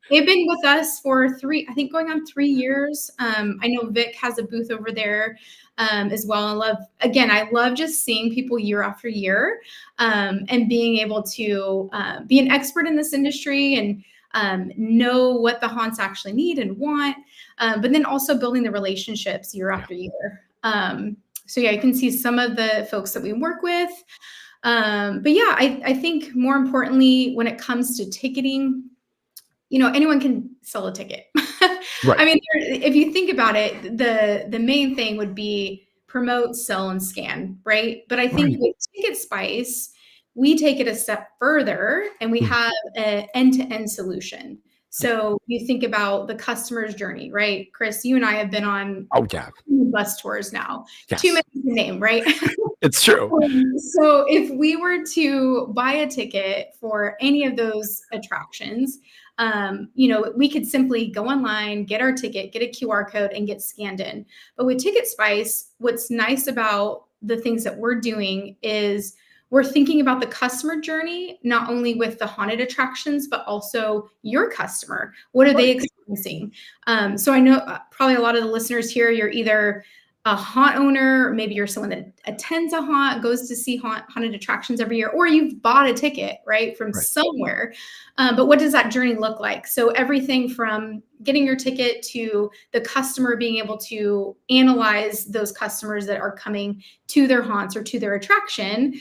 E: They've been with us for going on 3 years. I know Vic has a booth over there as well. I love just seeing people year after year and being able to be an expert in this industry and know what the haunts actually need and want, but then also building the relationships year after year. So yeah, you can see some of the folks that we work with. But yeah, I think more importantly, when it comes to ticketing, anyone can sell a ticket.
B: Right.
E: I mean, if you think about it, the main thing would be promote, sell, and scan, right? But I think with TicketSpice, we take it a step further and we have an end-to-end solution. So you think about the customer's journey, right? Chris, you and I have been on bus tours now. Yes. Too many to name, right?
B: It's true.
E: So if we were to buy a ticket for any of those attractions, we could simply go online, get our ticket, get a QR code, and get scanned in. But with TicketSpice, what's nice about the things that we're doing is we're thinking about the customer journey, not only with the haunted attractions, but also your customer. What are they experiencing? So I know probably a lot of the listeners here, you're either a haunt owner, maybe you're someone that attends a haunt, goes to see haunted attractions every year, or you've bought a ticket, right, from somewhere. But what does that journey look like? So everything from getting your ticket to the customer being able to analyze those customers that are coming to their haunts or to their attraction,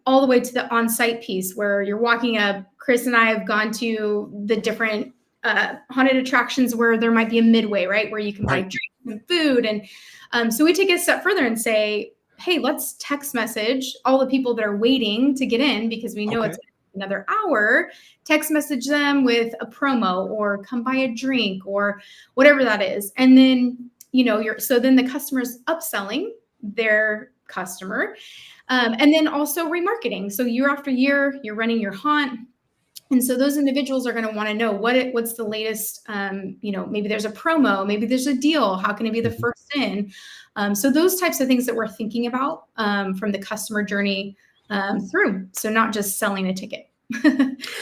E: all the way to the on-site piece where you're walking up. Chris and I have gone to the different haunted attractions where there might be a midway, right, where you can buy drinks and food. And so we take it a step further and say, hey, let's text message all the people that are waiting to get in because we know it's another hour. Text message them with a promo or come buy a drink or whatever that is. And then, so then the customer's upselling their customer. And then also remarketing. So year after year, you're running your haunt. And so those individuals are going to want to know what's the latest, maybe there's a promo, maybe there's a deal. How can it be the first in? So those types of things that we're thinking about from the customer journey through. So not just selling a ticket.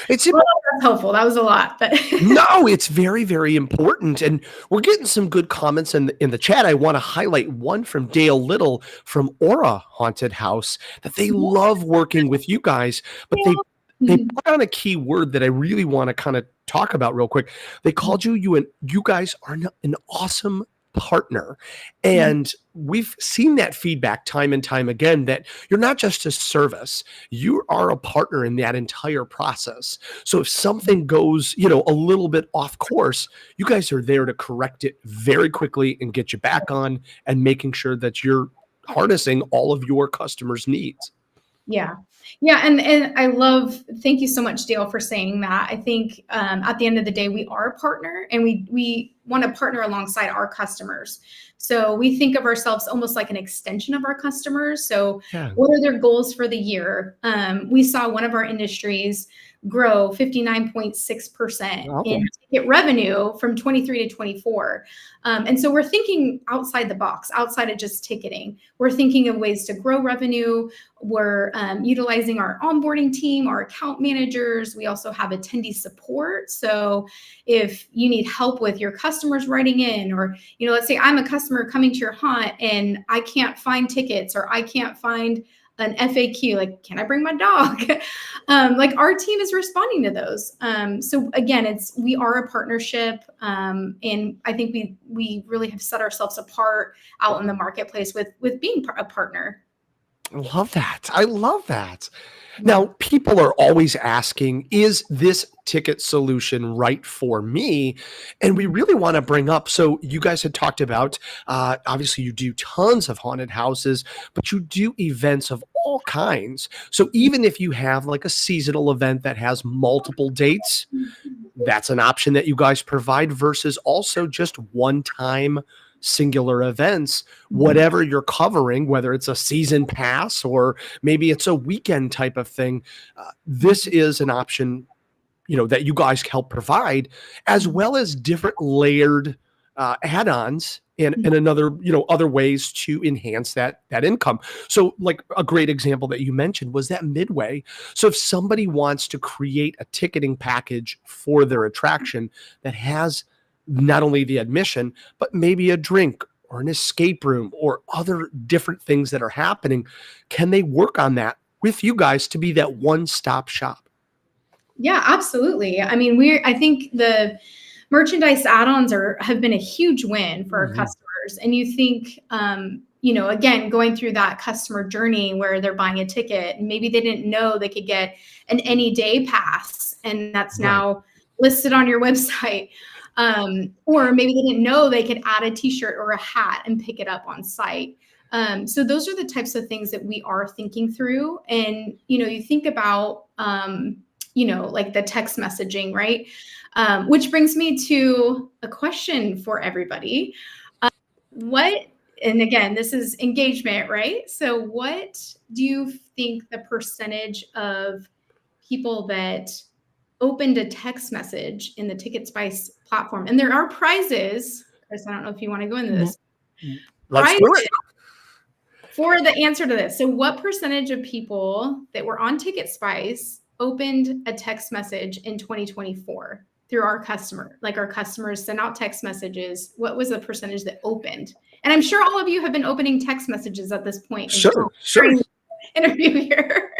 B: It's
E: that's helpful. That was a lot, but
B: no, it's very, very important. And we're getting some good comments in the chat. I want to highlight one from Dale Little from Aura Haunted House that they love working with you guys, but they put on a key word that I really want to kind of talk about real quick. They called you guys are an awesome partner. And we've seen that feedback time and time again, that you're not just a service, you are a partner in that entire process. So if something goes, a little bit off course, you guys are there to correct it very quickly and get you back on and making sure that you're harnessing all of your customers' needs.
E: Yeah. And thank you so much, Dale, for saying that. I think at the end of the day, we are a partner and we want to partner alongside our customers. So we think of ourselves almost like an extension of our customers. So what are their goals for the year? We saw one of our industries grow 59.6% in ticket revenue from 23 to 24. And so we're thinking outside the box, outside of just ticketing. We're thinking of ways to grow revenue. We're utilizing our onboarding team, our account managers. We also have attendee support. So if you need help with your customers writing in, or, let's say I'm a customer coming to your haunt and I can't find tickets or I can't find an FAQ, like, can I bring my dog? Our team is responding to those. So again, we are a partnership. And I think we really have set ourselves apart out in the marketplace with being a partner.
B: I love that. I love that. Now, people are always asking, is this ticket solution right for me? And we really want to bring up, so you guys had talked about, obviously you do tons of haunted houses, but you do events of all kinds. So even if you have like a seasonal event that has multiple dates, that's an option that you guys provide versus also just one-time singular events, whatever you're covering, whether it's a season pass or maybe it's a weekend type of thing. This is an option, that you guys help provide, as well as different layered add-ons and another, other ways to enhance that income. So like a great example that you mentioned was that midway. So if somebody wants to create a ticketing package for their attraction that has not only the admission, but maybe a drink or an escape room or other different things that are happening, can they work on that with you guys to be that one-stop shop?
E: Yeah, absolutely. I mean, I think the merchandise add-ons have been a huge win for our customers. And you think, again, going through that customer journey where they're buying a ticket and maybe they didn't know they could get an any day pass, and that's now listed on your website. Or maybe they didn't know they could add a t-shirt or a hat and pick it up on site. So those are the types of things that we are thinking through. And, you think about, like the text messaging, right? Which brings me to a question for everybody. And again, this is engagement, right? So what do you think the percentage of people that opened a text message in the TicketSpice platform, and there are prizes, Chris, I don't know if you want to go into this.
B: Let's do it.
E: For the answer to this. So what percentage of people that were on TicketSpice opened a text message in 2024 through our customers sent out text messages? What was the percentage that opened? And I'm sure all of you have been opening text messages at this point.
B: Sure.
E: Interview here.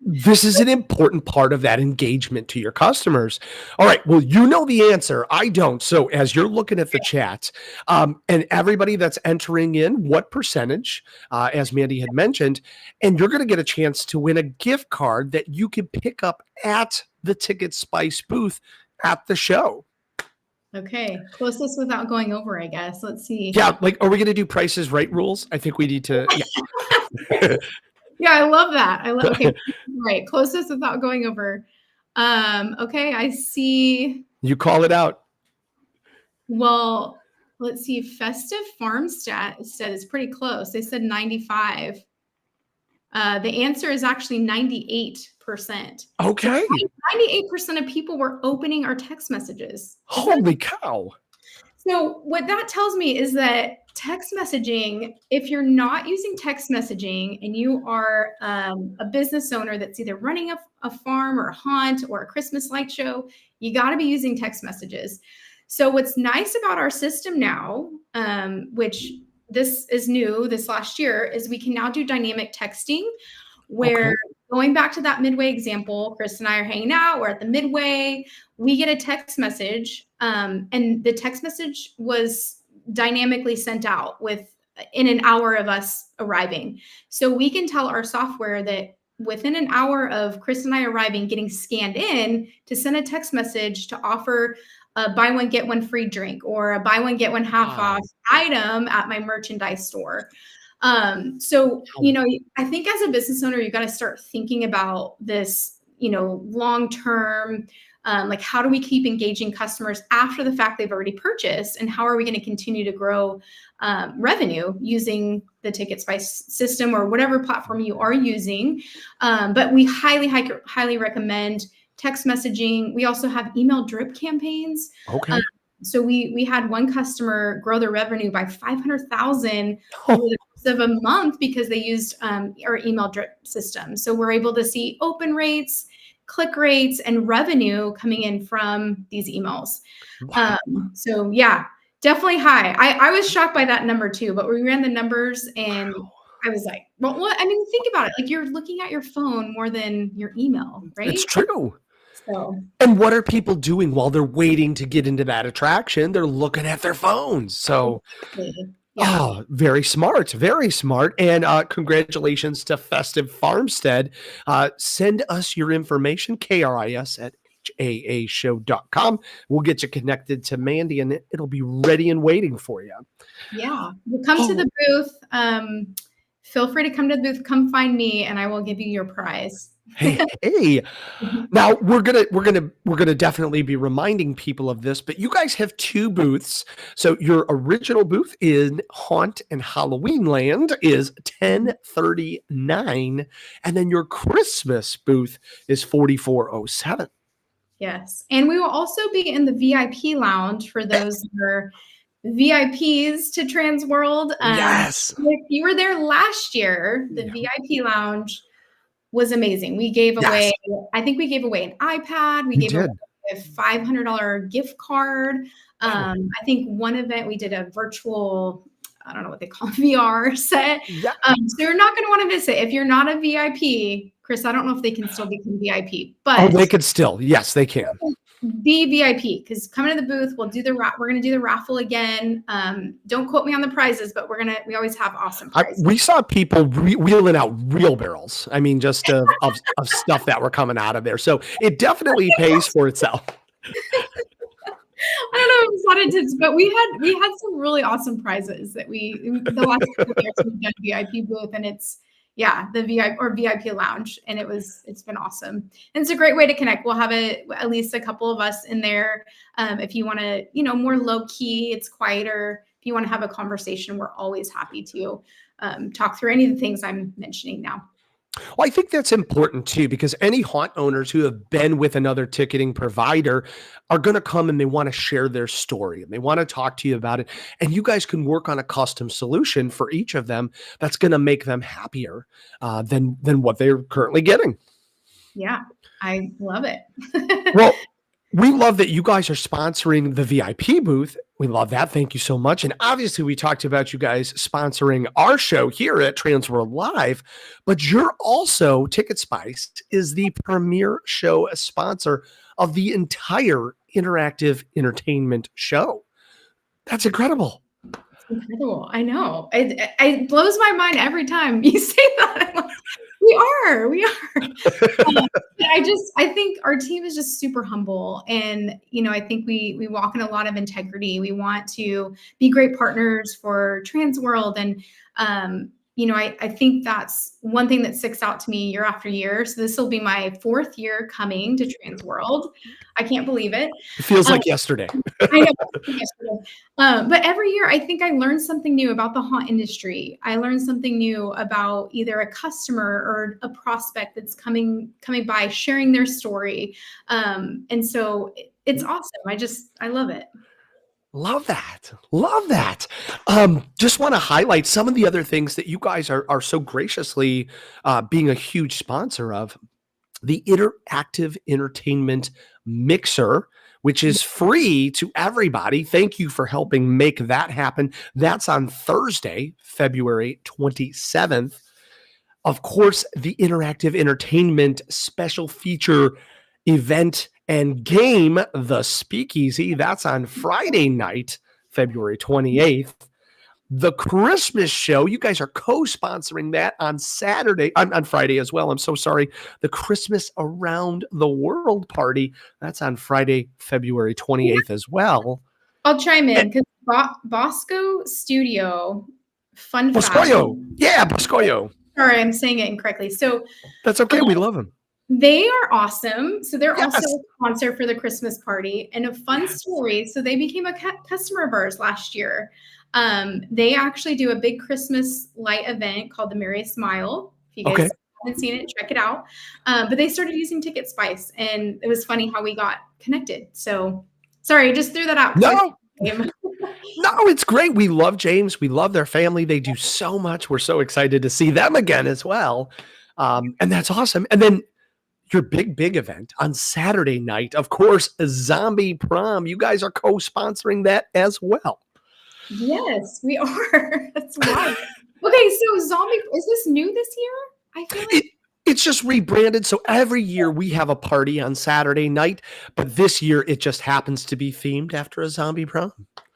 B: This is an important part of that engagement to your customers. All right. Well, you know the answer. I don't. So as you're looking at the chat, and everybody that's entering in, what percentage, as Mandy had mentioned, and you're going to get a chance to win a gift card that you can pick up at the TicketSpice booth at the show.
E: Okay. Closest without going over, I guess. Let's see.
B: Yeah. Like, are we going to do Prices Right rules? I think we need to. Yeah.
E: Yeah, I love that. Okay, right. Closest without going over. Okay, I see.
B: You call it out.
E: Well, let's see. Festive Farmstead is pretty close. They said 95. The answer is actually 98%.
B: Okay.
E: 98% of people were opening our text messages.
B: Holy cow.
E: So what that tells me is that text messaging, if you're not using text messaging and you are a business owner that's either running a farm or a haunt or a Christmas light show, you got to be using text messages. So what's nice about our system now, which this is new this last year, is we can now do dynamic texting where going back to that midway example, Chris and I are hanging out, we're at the midway, we get a text message, and the text message was dynamically sent out in an hour of us arriving. So we can tell our software that within an hour of Chris and I arriving, getting scanned in, to send a text message to offer a buy one, get one free drink or a buy one, get one half off item at my merchandise store. So, I think as a business owner, you got to start thinking about this, long-term, like how do we keep engaging customers after the fact they've already purchased, and how are we going to continue to grow revenue using the TicketSpice system or whatever platform you are using. But we highly recommend text messaging. We also have email drip campaigns.
B: Okay.
E: So we had one customer grow their revenue by 500,000 over the course of a month because they used our email drip system. So we're able to see open rates, click rates, and revenue coming in from these emails.
B: Wow.
E: So yeah, definitely high. I was shocked by that number too, but we ran the numbers and I was like, well, what? I mean, think about it. Like you're looking at your phone more than your email, right?
B: It's true.
E: So,
B: and what are people doing while they're waiting to get into that attraction? They're looking at their phones. So
E: Yeah.
B: Oh, very smart. Very smart. And congratulations to Festive Farmstead. Send us your information, KRIS at HAAshow.com. We'll get you connected to Mandy and it'll be ready and waiting for you.
E: Yeah. We'll come to the booth. Feel free to come to the booth. Come find me and I will give you your prize.
B: Hey. Now we're gonna definitely be reminding people of this, but you guys have 2 booths. So your original booth in Haunt and Halloween Land is 1039, and then your Christmas booth is 4407.
E: Yes. And we will also be in the VIP lounge for those who are VIPs to TransWorld.
B: Yes.
E: If you were there last year, the VIP lounge was amazing. We gave away, I think we gave away an iPad. We gave away a $500 gift card. I think one event we did a virtual, I don't know what they call VR set.
B: Yeah.
E: So you're not going to want to miss it. If you're not a VIP, Chris, I don't know if they can still become VIP, but
B: they could still. Yes, they can.
E: Be VIP because coming to the booth, we're going to do the raffle again. Don't quote me on the prizes, but we always have awesome prizes.
B: We saw people wheeling out real barrels. I mean, just of stuff that were coming out of there. So it definitely pays for itself.
E: I don't know if it's not intense, but we had some really awesome prizes that the last couple of years we've done VIP booth, and it's the VIP lounge, and it's been awesome. And it's a great way to connect. We'll have at least a couple of us in there. If you want to, more low key, it's quieter. If you want to have a conversation, we're always happy to talk through any of the things I'm mentioning now.
B: Well, I think that's important too, because any haunt owners who have been with another ticketing provider are going to come and they want to share their story and they want to talk to you about it. And you guys can work on a custom solution for each of them that's going to make them happier than what they're currently getting.
E: Yeah, I love it.
B: Well, we love that you guys are sponsoring the VIP booth. We love that. Thank you so much. And obviously we talked about you guys sponsoring our show here at TransWorld Live, but you're also, TicketSpice is the premier show sponsor of the entire interactive entertainment show. That's incredible.
E: It's incredible. I know. It blows my mind every time you say that. I'm like, we are. I think our team is just super humble. And, I think we walk in a lot of integrity. We want to be great partners for TransWorld. And, I think that's one thing that sticks out to me year after year. So this will be my 4th year coming to TransWorld. I can't believe it.
B: It feels like yesterday.
E: I know. But every year, I think I learn something new about the haunt industry. I learn something new about either a customer or a prospect that's coming by, sharing their story. And so it's awesome. I love it.
B: Love that. Love that. Just want to highlight some of the other things that you guys are so graciously being a huge sponsor of. The Interactive Entertainment Mixer, which is free to everybody. Thank you for helping make that happen. That's on Thursday, February 27th. Of course, the Interactive Entertainment special feature event and game, The Speakeasy, that's on Friday night, February 28th. The Christmas show, you guys are co-sponsoring that on Friday as well. I'm so sorry. The Christmas Around the World party, that's on Friday, February 28th as well.
E: I'll chime in because Bosco Studio, fun fact.
B: Boscoyo. Yeah, Boscoyo.
E: Sorry, I'm saying it incorrectly. So
B: that's okay. We love them.
E: They are awesome. So they're also a sponsor for the Christmas party. And a fun story. So they became a customer of ours last year. They actually do a big Christmas light event called the Merriest Smile. If you guys haven't seen it, check it out. But they started using TicketSpice, and it was funny how we got connected. So sorry, just threw that out.
B: No, it's great. We love James. We love their family. They do so much. We're so excited to see them again as well. And that's awesome. And then your big event on Saturday night, of course, a Zombie Prom. You guys are co-sponsoring that as well.
E: Yes, we are. That's wild. Okay, so Zombie, is this new this year? I feel like
B: it's just rebranded. So every year we have a party on Saturday night, but this year it just happens to be themed after a Zombie Prom.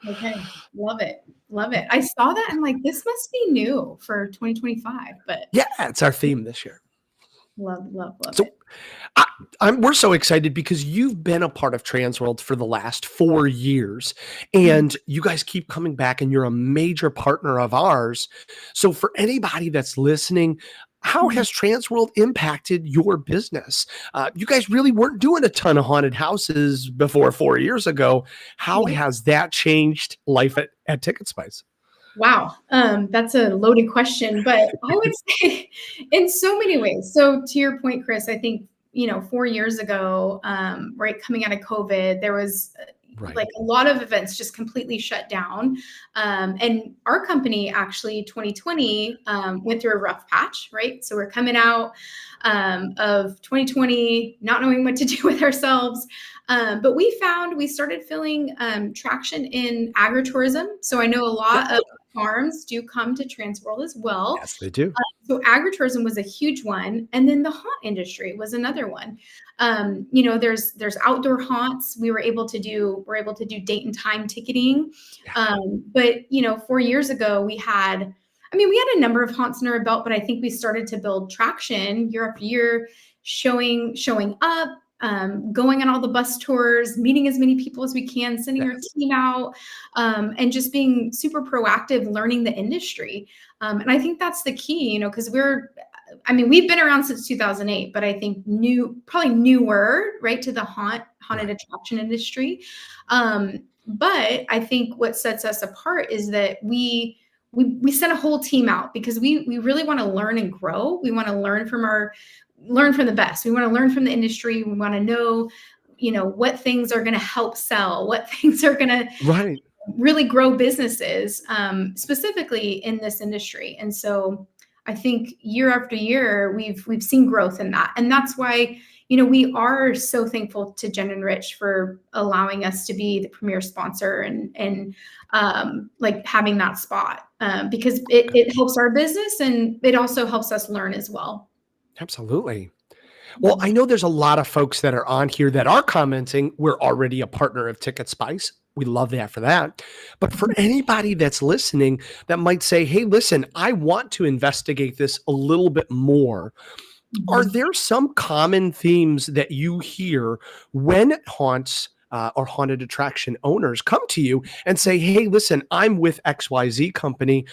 E: Okay. Love it. Love it. I saw that and like, this must be new for 2025, but
B: Yeah, it's our theme this year.
E: love
B: So
E: it.
B: we're so excited because you've been a part of TransWorld for the last 4 years, and you guys keep coming back, and you're a major partner of ours. So for anybody that's listening, how has TransWorld impacted your business? You guys really weren't doing a ton of haunted houses before 4 years ago. How has that changed life at TicketSpice?
E: Wow. That's a loaded question, but I would say in so many ways. So to your point, Chris, I think, 4 years ago, right, coming out of COVID, there was like a lot of events just completely shut down. And our company actually 2020 went through a rough patch, right? So we're coming out of 2020, not knowing what to do with ourselves. But we started feeling traction in agritourism. So I know a lot of farms do come to TransWorld as well.
B: Yes, they do.
E: So agritourism was a huge one. And then the haunt industry was another one. There's outdoor haunts. We're able to do date and time ticketing. But 4 years ago we had a number of haunts in our belt, but I think we started to build traction year after year, showing up, going on all the bus tours, meeting as many people as we can, sending our team out, and just being super proactive, learning the industry. And I think that's the key, because we've been around since 2008, but I think probably newer, right, to the haunted attraction industry. But I think what sets us apart is that we sent a whole team out because we really want to learn and grow. We want to learn from the best. We want to learn from the industry. We want to know, what things are going to help sell, what things are going to really grow businesses, specifically in this industry. And so I think year after year, we've seen growth in that. And that's why, we are so thankful to Jen and Rich for allowing us to be the premier sponsor and like having that spot, because it helps our business and it also helps us learn as well.
B: Absolutely. Well, I know there's a lot of folks that are on here that are commenting, we're already a partner of TicketSpice. We love that for that. But for anybody that's listening that might say, hey, listen, I want to investigate this a little bit more. Are there some common themes that you hear when haunts or haunted attraction owners come to you and say, hey, listen, I'm with XYZ company.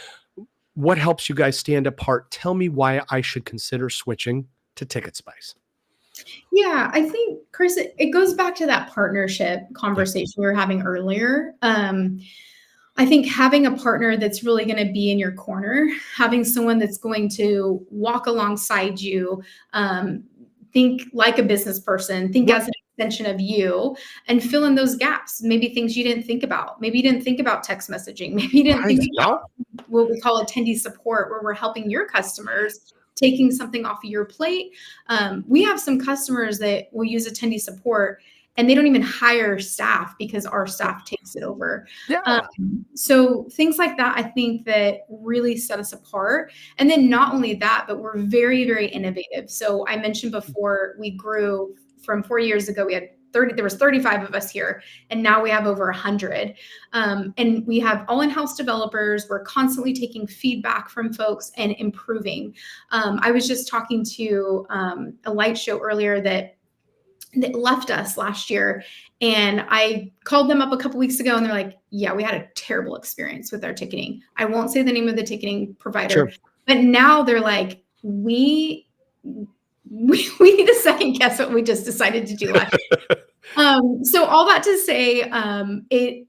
B: What helps you guys stand apart? Tell me why I should consider switching to TicketSpice.
E: Yeah, I think, Chris, it goes back to that partnership conversation we were having earlier. I think having a partner that's really going to be in your corner, having someone that's going to walk alongside you, think like a business person, think as an extension of you, and fill in those gaps. Maybe things you didn't think about. Maybe you didn't think about text messaging. Maybe you didn't think about what we call attendee support, where we're helping your customers, taking something off of your plate. We have some customers that will use attendee support and they don't even hire staff because our staff takes it over. So things like that, I think that really set us apart. And then not only that, but we're very, very innovative. So I mentioned before, we grew from 4 years ago, there was 35 of us here, and now we have over 100. And we have all in-house developers. We're constantly taking feedback from folks and improving. I was just talking to a light show earlier that left us last year, and I called them up a couple weeks ago, and they're like, yeah, we had a terrible experience with our ticketing. I won't say the name of the ticketing provider, but now they're like, we need to second guess what we just decided to do last year. So all that to say, and it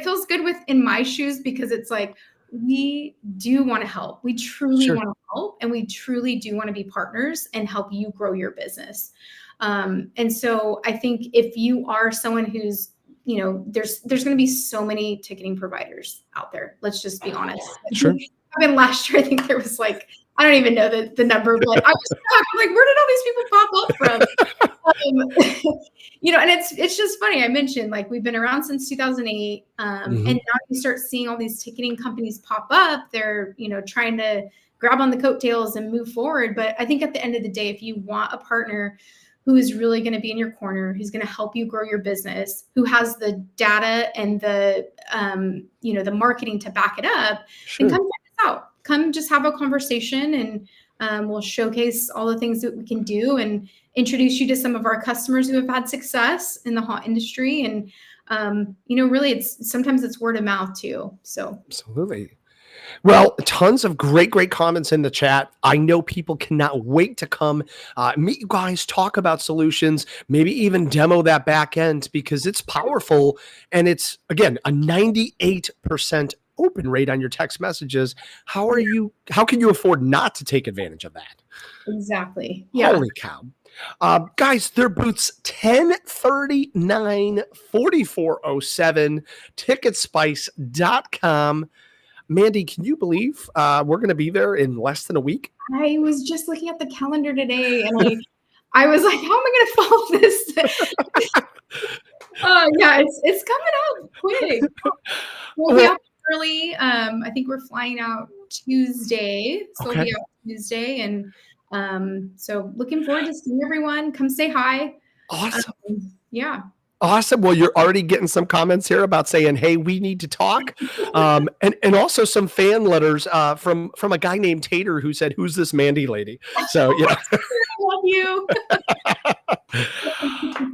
E: feels good in my shoes, because it's like, we do want to help. We truly want to help, and we truly do want to be partners and help you grow your business. And so I think if you are someone who's, there's going to be so many ticketing providers out there. Let's just be honest. Last year, I think there was I don't even know the number, but I was like, where did all these people pop up from? And it's just funny. I mentioned, we've been around since 2008. And now you start seeing all these ticketing companies pop up. They're, trying to grab on the coattails and move forward. But I think at the end of the day, if you want a partner who is really going to be in your corner, who's going to help you grow your business, who has the data and the, the marketing to back it up, then come check us out. Come just have a conversation, and we'll showcase all the things that we can do and introduce you to some of our customers who have had success in the haunt industry. And, really sometimes it's word of mouth too. So
B: absolutely. Well, tons of great comments in the chat. I know people cannot wait to come meet you guys, talk about solutions, maybe even demo that back end, because it's powerful. And it's, again, a 98% open rate on your text messages. How can you afford not to take advantage of that?
E: Exactly. Yeah.
B: Holy cow. Guys, their booths 1039 4407, TicketSpice.com. Mandy, can you believe we're going to be there in less than a week?
E: I was just looking at the calendar today, and I was like, how am I going to follow this? Yeah, it's coming up quick. We'll be out early. I think we're flying out Tuesday. So we'll be out Tuesday. And so looking forward to seeing everyone. Come say hi.
B: Awesome.
E: Yeah.
B: Awesome. Well, you're already getting some comments here about saying, hey, we need to talk. And also some fan letters from a guy named Tater who said, who's this Mandy lady? So,
E: I love you.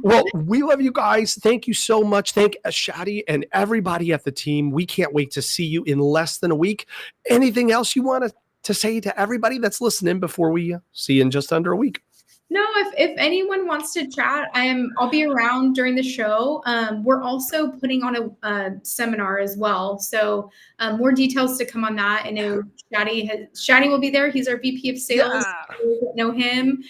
B: Well, we love you guys. Thank you so much. Thank Shadi and everybody at the team. We can't wait to see you in less than a week. Anything else you want to say to everybody that's listening before we see you in just under a week?
E: No, if anyone wants to chat, I'll be around during the show. We're also putting on a seminar as well. So more details to come on that. I know Shadi will be there. He's our VP of sales. You know him.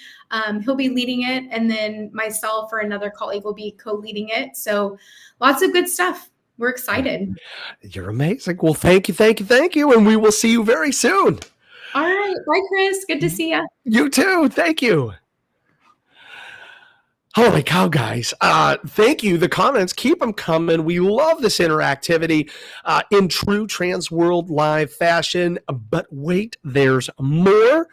E: He'll be leading it. And then myself or another colleague will be co-leading it. So lots of good stuff. We're excited.
B: You're amazing. Well, thank you. And we will see you very soon.
E: All right. Bye, Chris. Good to see you.
B: You too. Thank you. Holy cow, guys. Thank you. The comments, keep them coming. We love this interactivity in true TransWorld live fashion. But wait, there's more.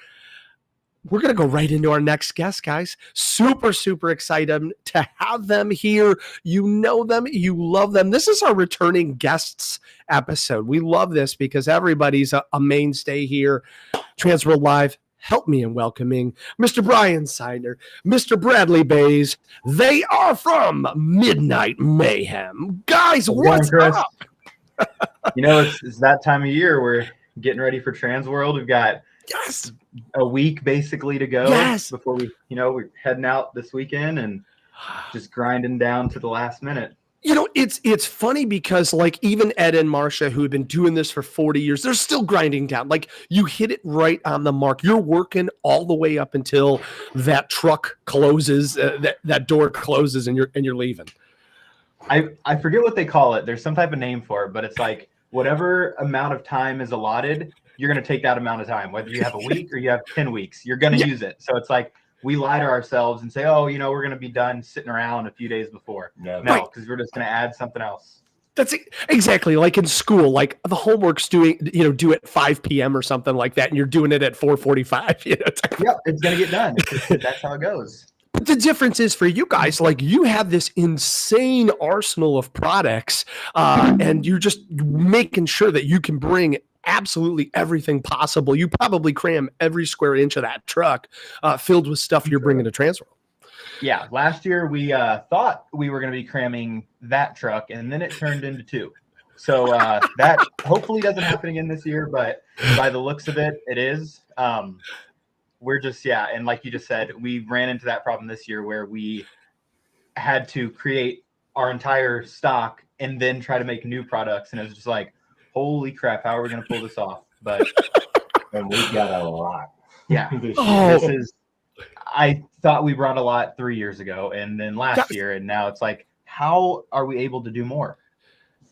B: We're going to go right into our next guest, guys. Super excited to have them here. You know them. You love them. This is our returning guests episode. We love this because everybody's a mainstay here. TransWorld Live. Help me in welcoming Mr. Bryon Snyder, Mr. Bradley Bays. They are from Midnight Mayhem. Guys, what's up?
F: It's that time of year. We're getting ready for TransWorld. We've got a week basically to go before we're heading out this weekend and just grinding down to the last minute.
B: It's funny because like even Ed and Marsha, who have been doing this for 40 years, they're still grinding down. Like you hit it right on the mark. You're working all the way up until that truck closes, that door closes, and you're leaving.
F: I forget what they call it. There's some type of name for it, but it's like whatever amount of time is allotted, you're going to take that amount of time. Whether you have a week or you have 10 weeks, you're going to use it. So it's like we lie to ourselves and say, oh, we're going to be done sitting around a few days before. No, because we're just going to add something else.
B: That's exactly like in school, like the homework's due at 5 p.m. or something like that. And you're doing it at 4:45.
F: It's going to get done. That's how it goes.
B: But the difference is for you guys, like you have this insane arsenal of products and you're just making sure that you can bring absolutely everything possible. You probably cram every square inch of that truck filled with stuff you're bringing to TransWorld.
F: Yeah, last year we thought we were going to be cramming that truck, and then it turned into 2. So that hopefully doesn't happen again this year, but by the looks of it, it is. We're just, and like you just said, we ran into that problem this year where we had to create our entire stock and then try to make new products, and it was just like, holy crap, how are we going to pull this off? But
G: and we've got a lot.
F: Yeah. I thought we brought a lot 3 years ago and then last year, and now it's like, how are we able to do more?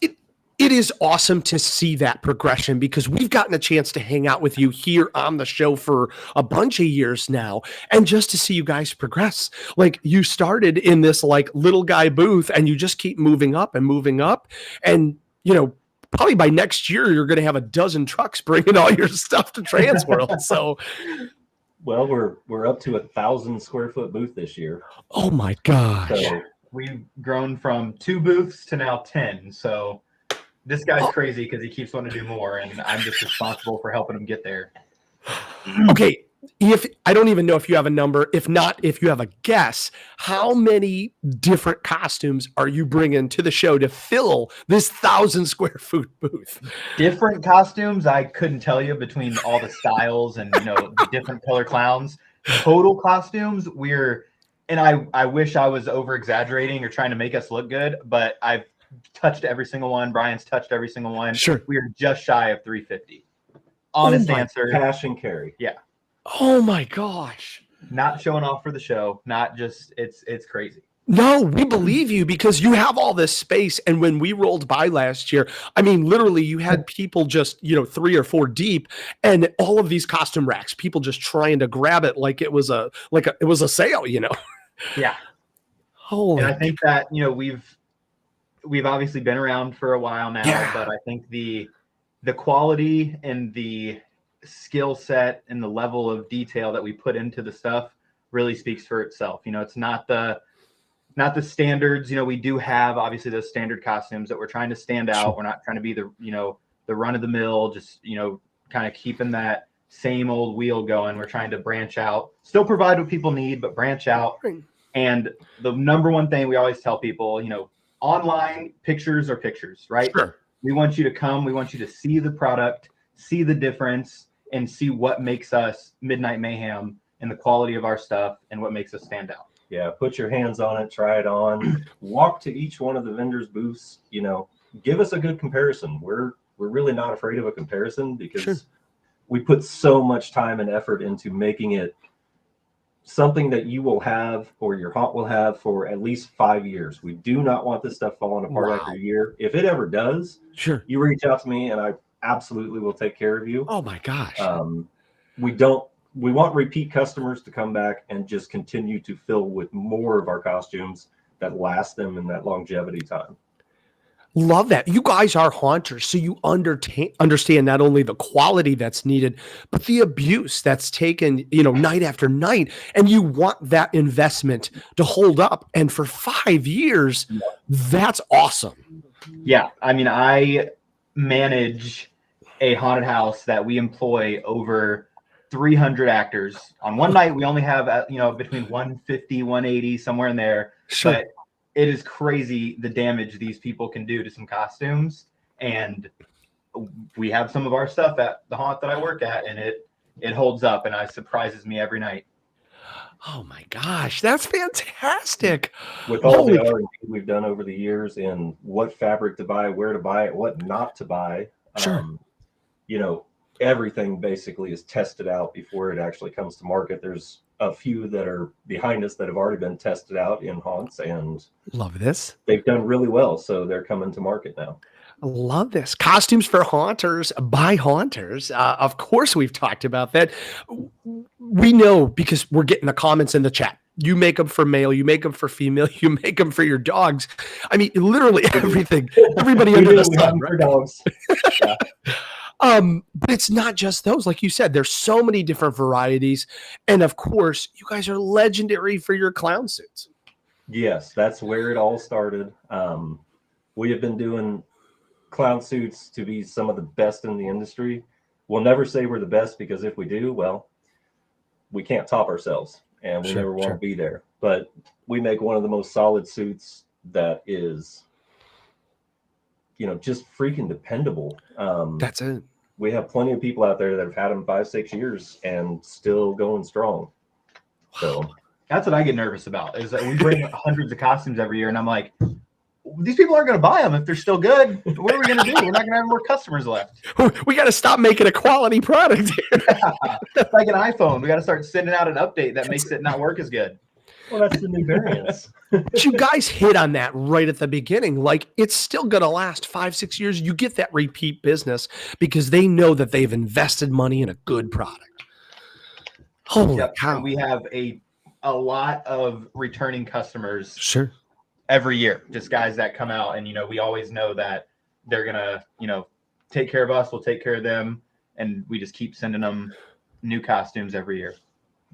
B: It is awesome to see that progression because we've gotten a chance to hang out with you here on the show for a bunch of years now. And just to see you guys progress, like you started in this like little guy booth and you just keep moving up. And, probably by next year, you're going to have a dozen trucks bringing all your stuff to TransWorld. So
G: Well, we're up to 1,000 square foot booth this year.
B: Oh my gosh.
G: So
F: We've grown from 2 booths to now 10. So this guy's crazy because he keeps wanting to do more, and I'm just responsible for helping him get there.
B: Okay, if I don't even know if you have a number, if not, if you have a guess, how many different costumes are you bringing to the show to fill this 1,000 square foot booth?
F: Different costumes, I couldn't tell you between all the styles and the different color clowns. Total costumes, I wish I was over exaggerating or trying to make us look good, but I've touched every single one. Bryan's touched every single one.
B: Sure.
F: We are just shy of 350. Honest answer.
G: Cash and carry.
F: Yeah.
B: Oh my gosh.
F: Not showing off for the show. Not just, it's crazy.
B: No, we believe you because you have all this space. And when we rolled by last year, I mean, literally you had people just, 3 or 4 deep and all of these costume racks, people just trying to grab it like it was a sale,
F: Yeah.
B: Holy.
F: And I think that, we've obviously been around for a while now,
B: Yeah.
F: but I think the quality and the skill set and the level of detail that we put into the stuff really speaks for itself. It's not the standards. We do have obviously those standard costumes that we're trying to stand out.
B: Sure.
F: We're not trying to be the run of the mill, just, kind of keeping that same old wheel going. We're trying to branch out, still provide what people need, but branch out.
B: Right.
F: And the number one thing we always tell people, online pictures are pictures, right?
B: Sure.
F: We want you to come. We want you to see the product, see the difference, and see what makes us Midnight Mayhem and the quality of our stuff and what makes us stand out.
G: Yeah, put your hands on it, try it on, walk to each one of the vendors' booths, give us a good comparison. We're really not afraid of a comparison because
B: Sure.
G: we put so much time and effort into making it something that you will have or your haunt will have for at least 5 years. We do not want this stuff falling apart
B: Wow.
G: after a year. If it ever does,
B: Sure.
G: you reach out to me and I absolutely will take care of you.
B: Oh my gosh.
G: We want repeat customers to come back and just continue to fill with more of our costumes that last them in that longevity time.
B: Love that. You guys are haunters, so you understand not only the quality that's needed, but the abuse that's taken, night after night. And you want that investment to hold up. And for 5 years, that's awesome.
F: Yeah. I mean, I manage a haunted house that we employ over 300 actors. On one night, we only have, between 150, 180, somewhere in there.
B: Sure.
F: But it is crazy the damage these people can do to some costumes. And we have some of our stuff at the haunt that I work at, and it holds up, and it surprises me every night.
B: Oh my gosh, that's fantastic.
G: With all
B: Holy
G: the R&D we've done over the years in what fabric to buy, where to buy it, what not to buy,
B: Sure.
G: Everything basically is tested out before it actually comes to market. There's a few that are behind us that have already been tested out in haunts, and
B: Love this.
G: they've done really well. So they're coming to market now.
B: I love this. Costumes for haunters by haunters. Of course, we've talked about that. We know because we're getting the comments in the chat. You make them for male, you make them for female, you make them for your dogs. I mean, literally everything. Everybody under the sun.
G: For dogs. Yeah.
B: But it's not just those. Like you said, there's so many different varieties. And of course, you guys are legendary for your clown suits.
G: Yes, that's where it all started. We have been doing clown suits to be some of the best in the industry. We'll never say we're the best because if we do, well, we can't top ourselves and we never want to be there. But we make one of the most solid suits that is, just freaking dependable.
B: That's it.
G: We have plenty of people out there that have had them 5-6 years and still going strong. So
F: That's what I get nervous about, is that we bring hundreds of costumes every year, and I'm like, these people aren't going to buy them if they're still good. What are we going to do? We're not going to have more customers left.
B: We got to stop making a quality product here.
F: It's like an iPhone. We got to start sending out an update that makes it not work as good.
G: well, that's the new variants.
B: But you guys hit on that right at the beginning. Like, it's still going to last 5-6 years. You get that repeat business because they know that they've invested money in a good product. Holy cow.
F: And we have a lot of returning customers
B: Sure.
F: every year. Just guys that come out, and we always know that they're gonna take care of us. We'll take care of them, and we just keep sending them new costumes every year.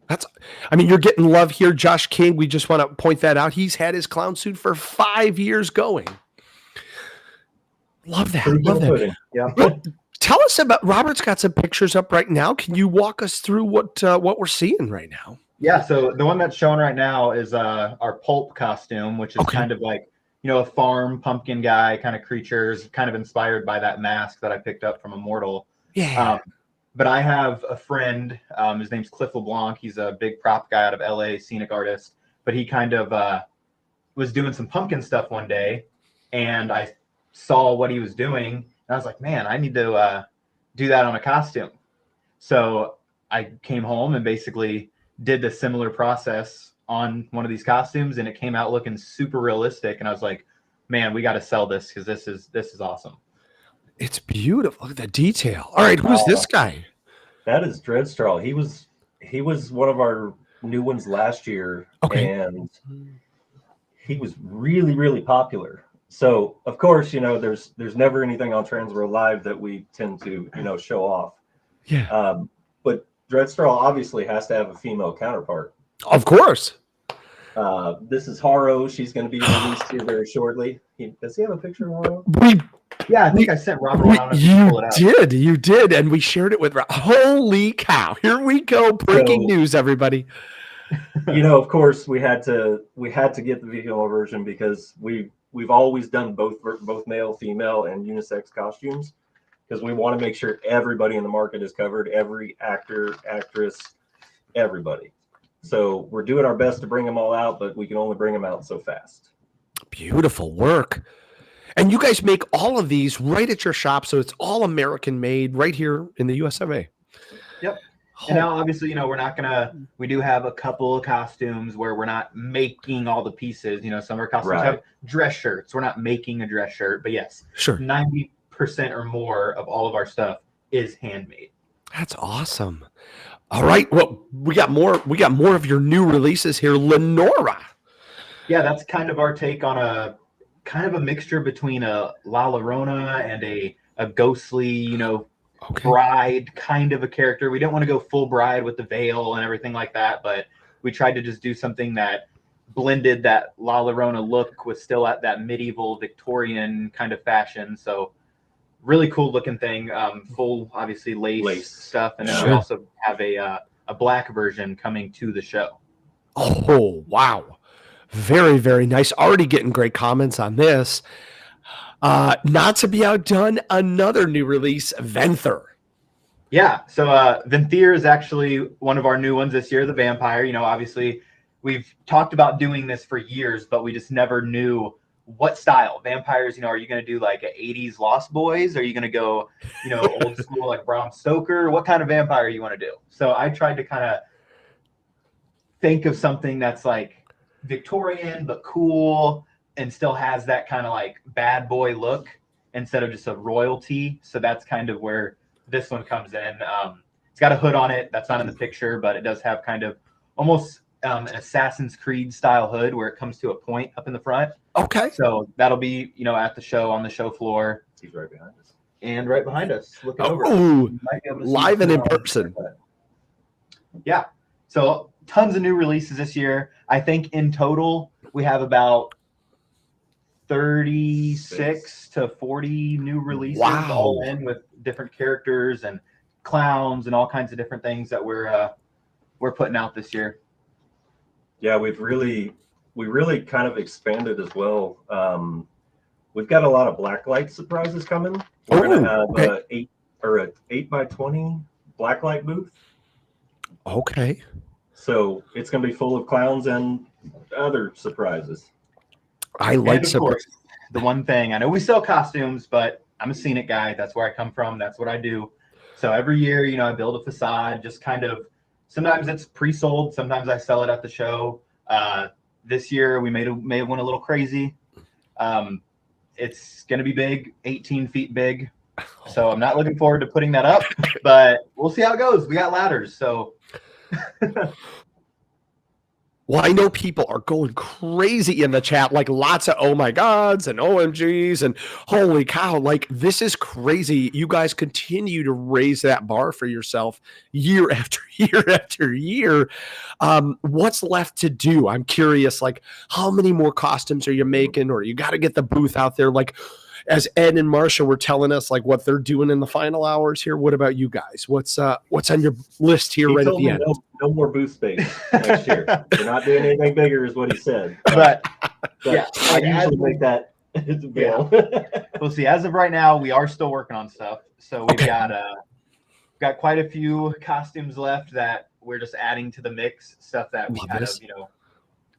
B: I mean, you're getting love here. Josh King, we just want to point that out. He's had his clown suit for 5 years going. Love that. Love that.
G: Yeah.
B: Well, tell us about, Robert's got some pictures up right now. Can you walk us through what we're seeing right now?
F: Yeah, so the one that's showing right now is our pulp costume, which is kind of like, a farm pumpkin guy kind of creatures, kind of inspired by that mask that I picked up from Immortal.
B: Yeah.
F: But I have a friend, his name's Cliff LeBlanc. He's a big prop guy out of LA, scenic artist. But he kind of was doing some pumpkin stuff one day, and I saw what he was doing, and I was like, man, I need to do that on a costume. So I came home and basically did the similar process on one of these costumes, and it came out looking super realistic. And I was like, man, we got to sell this because this is awesome.
B: It's beautiful. Look at the detail. All right, who's this guy?
G: That is Dreadstraw. He was one of our new ones last year, and he was really, really popular. So of course, there's never anything on TransWorld Live that we tend to show off.
B: Yeah.
G: But Dreadstraw obviously has to have a female counterpart.
B: Of course.
G: This is Haro. She's going to be released here very shortly. Does he have a picture of Haro?
F: Yeah, I think I sent Robert around.
B: You did, and we shared it with Rob. Holy cow! Here we go, breaking news, everybody.
G: Of course, we had to get the female version because we've always done both male, female, and unisex costumes because we want to make sure everybody in the market is covered, every actor, actress, everybody. So we're doing our best to bring them all out, but we can only bring them out so fast. Beautiful work.
B: And you guys make all of these right at your shop, so it's all American made right here in the US of A.
F: Yep. And now, obviously, we do have a couple of costumes where we're not making all the pieces. Some of our costumes have dress shirts. We're not making a dress shirt, but yes,
B: sure,
F: 90% or more of all of our stuff is handmade.
B: That's awesome. All right. Well, we got more of your new releases here. Lenora.
F: Yeah, that's kind of our take on a mixture between a La Llorona and a ghostly, bride kind of a character. We don't want to go full bride with the veil and everything like that, but we tried to just do something that blended that La Llorona look with still at that medieval Victorian kind of fashion. So really cool looking thing. Full, obviously, lace stuff. And then we also have a black version coming to the show.
B: Oh, wow. Very, very nice. Already getting great comments on this. Not to be outdone, another new release, Venthyr.
F: Yeah, so Venthyr is actually one of our new ones this year, the vampire. Obviously, we've talked about doing this for years, but we just never knew what style. Vampires, are you going to do like an 80s Lost Boys? Are you going to go, old school like Bram Stoker? What kind of vampire you want to do? So I tried to kind of think of something that's like Victorian but cool and still has that kind of like bad boy look instead of just a royalty. So that's kind of where this one comes in. It's got a hood on it that's not in the picture, but it does have kind of almost an Assassin's Creed style hood where it comes to a point up in the front.
B: Okay.
F: So that'll be at the show, on the show floor.
G: He's right behind us.
F: And right behind us, looking over.
B: Live and in person.
F: Yeah. So tons of new releases this year. I think in total we have about 36 to 40 new releases all in with different characters and clowns and all kinds of different things that we're putting out this year.
G: Yeah, we really kind of expanded as well. We've got a lot of blacklight surprises coming. We're gonna have an 8x20 blacklight booth.
B: Okay.
G: So it's gonna be full of clowns and other surprises.
F: I like surprises. The one thing, I know we sell costumes, but I'm a scenic guy. That's where I come from. That's what I do. So every year, I build a facade, just kind of, sometimes it's pre-sold. Sometimes I sell it at the show. This year we may have went a little crazy. It's going to be big, 18 feet big. So I'm not looking forward to putting that up, but we'll see how it goes. We got ladders. So
B: Well, I know people are going crazy in the chat, like lots of oh my gods and OMGs and holy cow. Like, this is crazy. You guys continue to raise that bar for yourself year after year after year. What's left to do? I'm curious, like, how many more costumes are you making? Or you got to get the booth out there. Like, as Ed and Marsha were telling us, like, what they're doing in the final hours here. What about you guys? What's on your list here right at the end?
G: No more booth space next year. We're not doing anything bigger, is what he said.
F: But
G: yeah, I usually make that.
F: Yeah. We'll see. As of right now, we are still working on stuff. So we've got quite a few costumes left that we're just adding to the mix. Stuff that we kind of,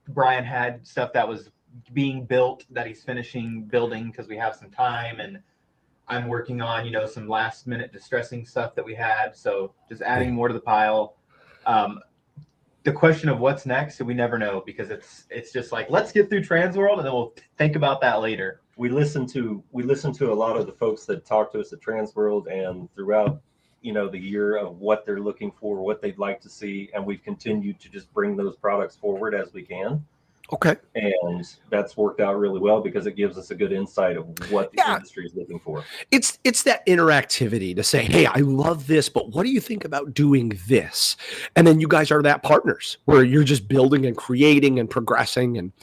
F: Bryon had stuff that was being built that he's finishing building because we have some time, and I'm working on some last minute distressing stuff that we had. So just adding more to the pile. The question of what's next, we never know, because it's just like, let's get through TransWorld and then we'll think about that later.
G: We listen to a lot of the folks that talk to us at TransWorld and throughout the year of what they're looking for, what they'd like to see, and we've continued to just bring those products forward as we can.
B: Okay.
G: And that's worked out really well because it gives us a good insight of what the industry is looking for.
B: It's that interactivity to say, hey, I love this, but what do you think about doing this? And then you guys are that partners where you're just building and creating and progressing. And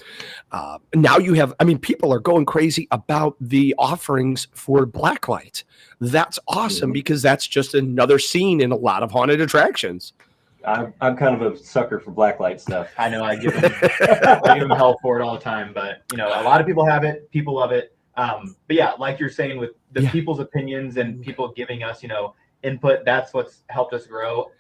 B: now you have, people are going crazy about the offerings for Blacklight. That's awesome because that's just another scene in a lot of haunted attractions.
G: I'm kind of a sucker for blacklight stuff.
F: I know I give them hell for it all the time, but a lot of people have it, people love it. But yeah, like you're saying, with the people's opinions and people giving us, input, that's what's helped us grow.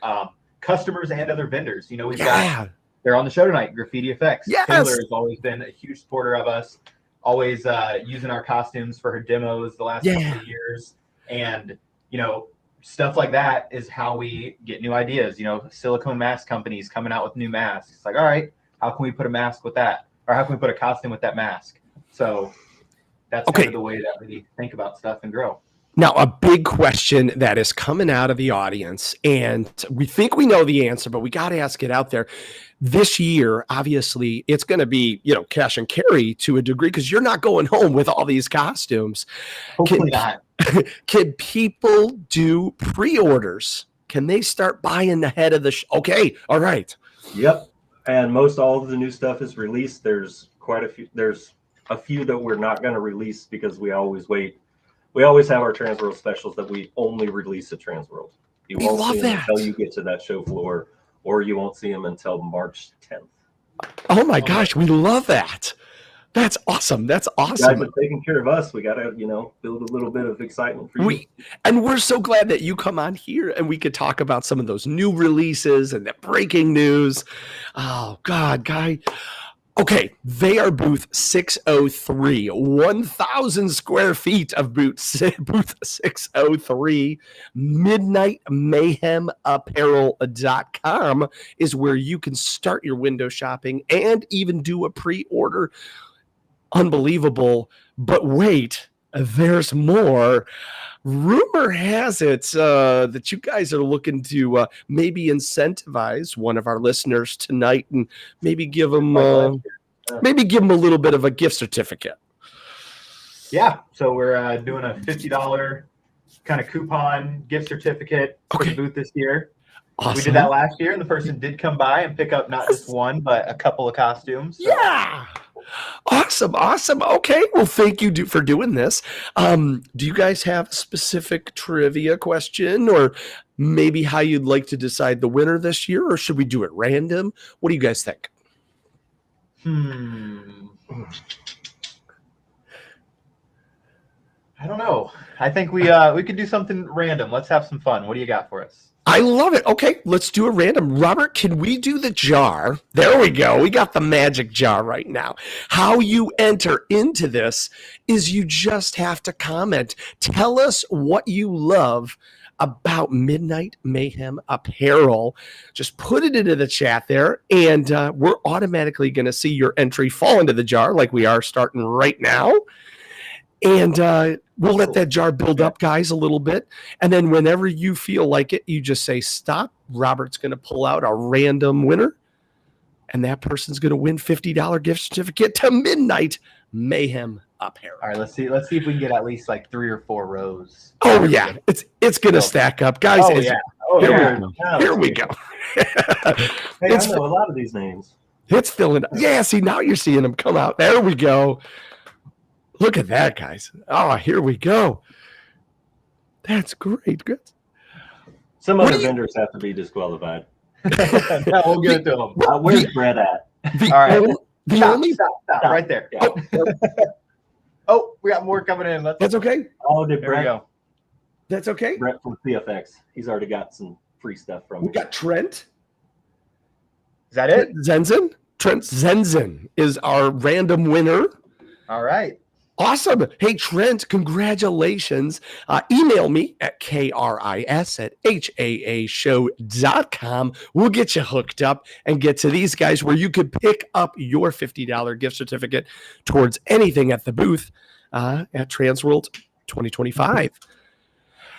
F: Customers and other vendors, we've got, they're on the show tonight, Graffiti FX.
B: Yes.
F: Taelor has always been a huge supporter of us, always using our costumes for her demos the last couple of years. And, stuff like that is how we get new ideas. Silicone mask companies coming out with new masks. It's like, all right, how can we put a mask with that? Or how can we put a costume with that mask? So that's kind of the way that we think about stuff and grow.
B: Now, a big question that is coming out of the audience, and we think we know the answer, but we got to ask it out there. This year, obviously, it's going to be, cash and carry to a degree because you're not going home with all these costumes.
F: Hopefully not.
B: Can people do pre-orders? Can they start buying ahead of the okay, all right.
G: Yep. And most all of the new stuff is released. There's quite a few. There's a few that we're not going to release because we always wait. We always have our TransWorld specials that we only release at TransWorld. You won't see them until you get to that show floor, or you won't see them until March 10th.
B: Oh my gosh, we love that. That's awesome. That's awesome.
G: You guys are taking care of us. We got to, build a little bit of excitement for you.
B: And we're so glad that you come on here and we could talk about some of those new releases and the breaking news. Oh, God, Guy. Okay, they are booth 603, 1,000 square feet of booth 603. Midnight Mayhem Apparel.com is where you can start your window shopping and even do a pre-order. Unbelievable. But wait, there's more. Rumor has it that you guys are looking to maybe incentivize one of our listeners tonight and maybe give them a little bit of a gift certificate.
F: Yeah, so we're doing a $50 kind of coupon gift certificate for the booth this year. Awesome. We did that last year, and the person did come by and pick up not just one, but a couple of costumes. So.
B: Yeah. Awesome. Okay. Well, thank you for doing this. Do you guys have a specific trivia question or maybe how you'd like to decide the winner this year, or should we do it random? What do you guys think?
F: I don't know. I think we could do something random. Let's have some fun. What do you got for us?
B: I love it. Okay, let's do a random. Robert, can we do the jar? There we go. We got the magic jar right now. How you enter into this is you just have to comment. Tell us what you love about Midnight Mayhem Apparel. Just put it into the chat there, and we're automatically going to see your entry fall into the jar like we are starting right now. And we'll let that jar build up, guys, a little bit. And then whenever you feel like it, you just say stop. Robert's going to pull out a random winner. and that person's going to win $50 gift certificate to Midnight Mayhem Apparel.
F: All right, let's see if we can get at least like 3 or 4 rows.
B: Oh yeah, it's going to stack up, guys.
F: Oh yeah. Oh
B: Here
F: yeah.
B: we go. Here we go.
G: Hey, I know a lot of these names.
B: It's filling up. Yeah, see, now you're seeing them come out. There we go. Look at that, guys. Oh, here we go. That's great. Good.
G: Some other vendors have to be disqualified.
F: No, we'll give it to them.
G: Where's Brett at?
B: The
F: All right.
B: only
F: Stop, right there.
G: Yeah.
F: Oh, we got more coming in.
B: That's okay.
G: Oh, did
F: There we
G: Brett?
F: go.
B: That's okay.
G: Brett from CFX. He's already got some free stuff from
B: We
G: me.
B: got Trent.
F: Is that it?
B: Zenzen. Trent Zenzen is our random winner.
F: All right.
B: Awesome. Hey, Trent, congratulations. Email me at kris@haashow.com. We'll get you hooked up and get to these guys where you could pick up your $50 gift certificate towards anything at the booth at TransWorld 2025.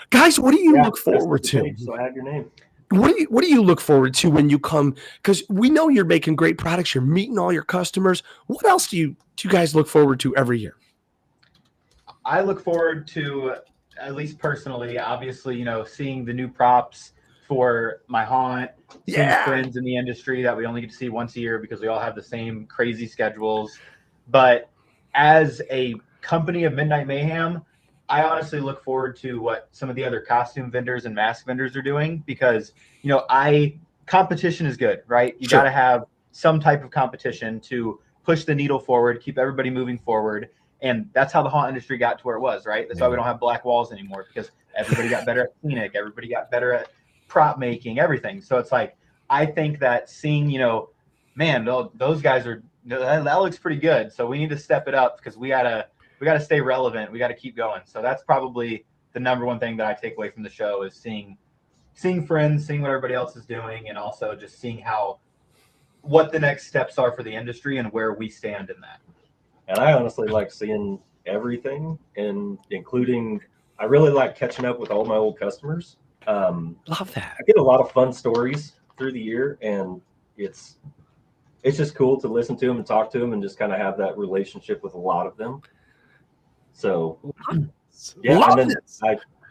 B: Guys, what do you look forward to?
G: So add your name.
B: What do you look forward to when you come? Because we know you're making great products. You're meeting all your customers. What else do you guys look forward to every year?
F: I look forward to, at least personally, obviously, seeing the new props for my haunt, seeing friends in the industry that we only get to see once a year because we all have the same crazy schedules. But as a company of Midnight Mayhem, I honestly look forward to what some of the other costume vendors and mask vendors are doing because, competition is good, right? You got to have some type of competition to push the needle forward, keep everybody moving forward. And that's how the haunt industry got to where it was, right? That's why we don't have black walls anymore because everybody got better at scenic, everybody got better at prop making, everything. So it's like, I think that seeing, man, those guys that looks pretty good. So we need to step it up because we gotta stay relevant. We gotta keep going. So that's probably the number one thing that I take away from the show is seeing friends, seeing what everybody else is doing, and also just seeing what the next steps are for the industry and where we stand in that.
G: And I honestly like seeing everything, and including, I really like catching up with all my old customers.
B: Love that.
G: I get a lot of fun stories through the year, and it's just cool to listen to them and talk to them and just kind of have that relationship with a lot of them. So, yeah,
B: Love
G: and then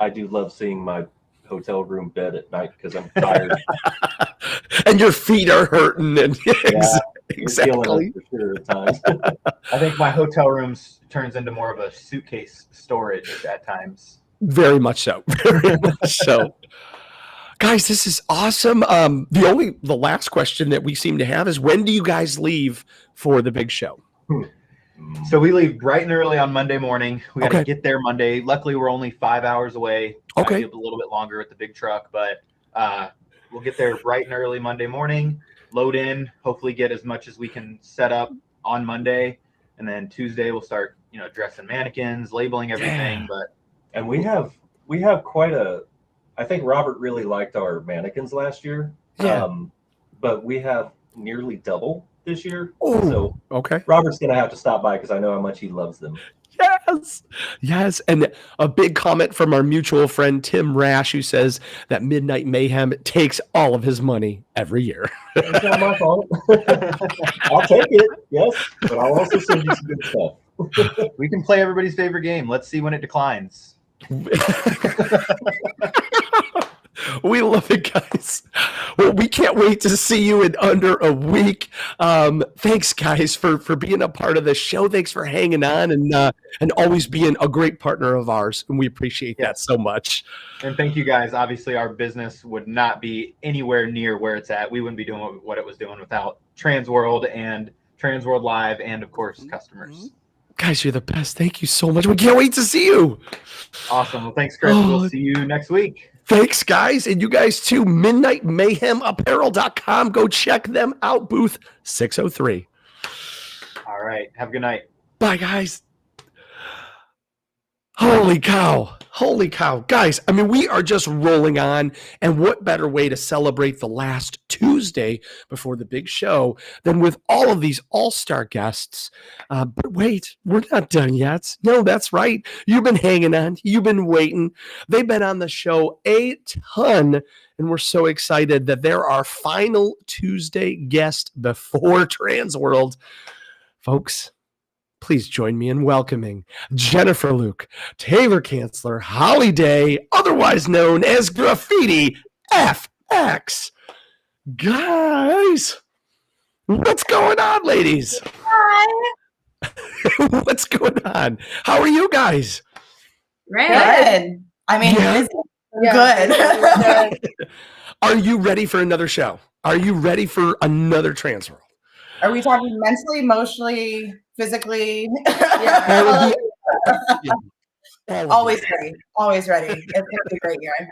G: I do love seeing my hotel room bed at night because I'm tired.
B: And your feet are hurting. And
G: Exactly. For sure at times.
F: I think my hotel room turns into more of a suitcase storage at times.
B: Very much so. Very much so. Guys, this is awesome. The last question that we seem to have is when do you guys leave for the big show?
F: So we leave bright and early on Monday morning. We got to get there Monday. Luckily, we're only 5 hours away.
B: Okay.
F: A little bit longer with the big truck, but we'll get there bright and early Monday morning. Load in, hopefully get as much as we can set up on Monday, and then Tuesday we'll start, dressing mannequins, labeling everything.
G: And we have quite I think Robert really liked our mannequins last year.
B: Yeah.
G: But we have nearly double this year.
B: Oh,
G: so
B: okay.
G: Robert's gonna have to stop by because I know how much he loves them.
B: Yes. And a big comment from our mutual friend, Tim Rash, who says that Midnight Mayhem takes all of his money every year.
G: It's not my fault. I'll take it, yes, but I'll also send you some good stuff.
F: We can play everybody's favorite game. Let's see when it declines.
B: We love it, guys. Well, we can't wait to see you in under a week. Thanks, guys, for being a part of the show. Thanks for hanging on and always being a great partner of ours. And we appreciate that so much.
F: And thank you, guys. Obviously, our business would not be anywhere near where it's at. We wouldn't be doing what it was doing without TransWorld and TransWorld Live and, of course, customers.
B: Guys, you're the best. Thank you so much. We can't wait to see you.
F: Awesome. Well, thanks, Chris. We'll see you next week.
B: Thanks, guys. And you guys too. MidnightMayhemApparel.com. Go check them out. Booth 603.
F: All right. Have a good night.
B: Bye, guys. Holy cow. Holy cow. Guys, I mean, we are just rolling on. And what better way to celebrate the last Tuesday before the big show than with all of these all-star guests? But wait, we're not done yet. No, that's right. You've been hanging on. You've been waiting. They've been on the show a ton. And we're so excited that they're our final Tuesday guest before TransWorld. Folks, please join me in welcoming Jennifer Luke, Taelor Cansler, Holly Day, otherwise known as Graffiti FX. Guys, what's going on, ladies?
H: Hi.
B: What's going on? How are you guys?
H: Good. I mean, good.
B: Are you ready for another show? Are you ready for another TransWorld?
H: Are we talking mentally, emotionally, physically?
B: Yeah.
H: Always ready. Always ready. It's going to be a great year.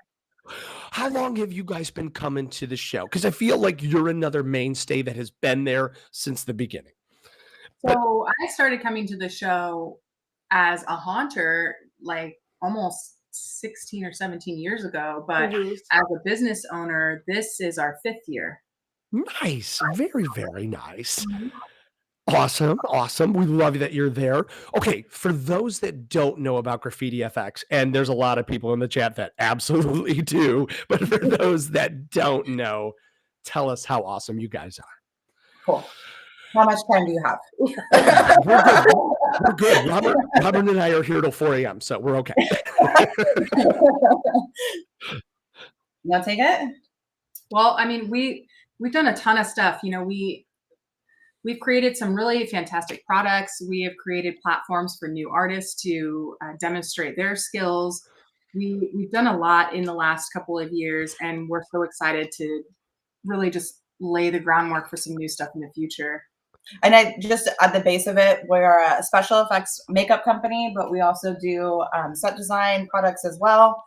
B: How long have you guys been coming to the show? Because I feel like you're another mainstay that has been there since the beginning.
I: So I started coming to the show as a haunter, like almost 16 or 17 years ago. But as a business owner, this is our 5th year.
B: Nice. Very, very nice. Awesome. Awesome. We love that you're there. Okay. For those that don't know about Graffiti FX, and there's a lot of people in the chat that absolutely do, but for those that don't know, tell us how awesome you guys are.
H: Cool. How much time do you have?
B: We're good. Robert and I are here till 4 a.m., so we're okay.
H: You want to take it?
I: Well, I mean, we've done a ton of stuff. You know, we've created some really fantastic products. We have created platforms for new artists to demonstrate their skills. We've done a lot in the last couple of years, and we're so excited to really just lay the groundwork for some new stuff in the future.
H: And I just, at the base of it, we're a special effects makeup company, but we also do set design products as well.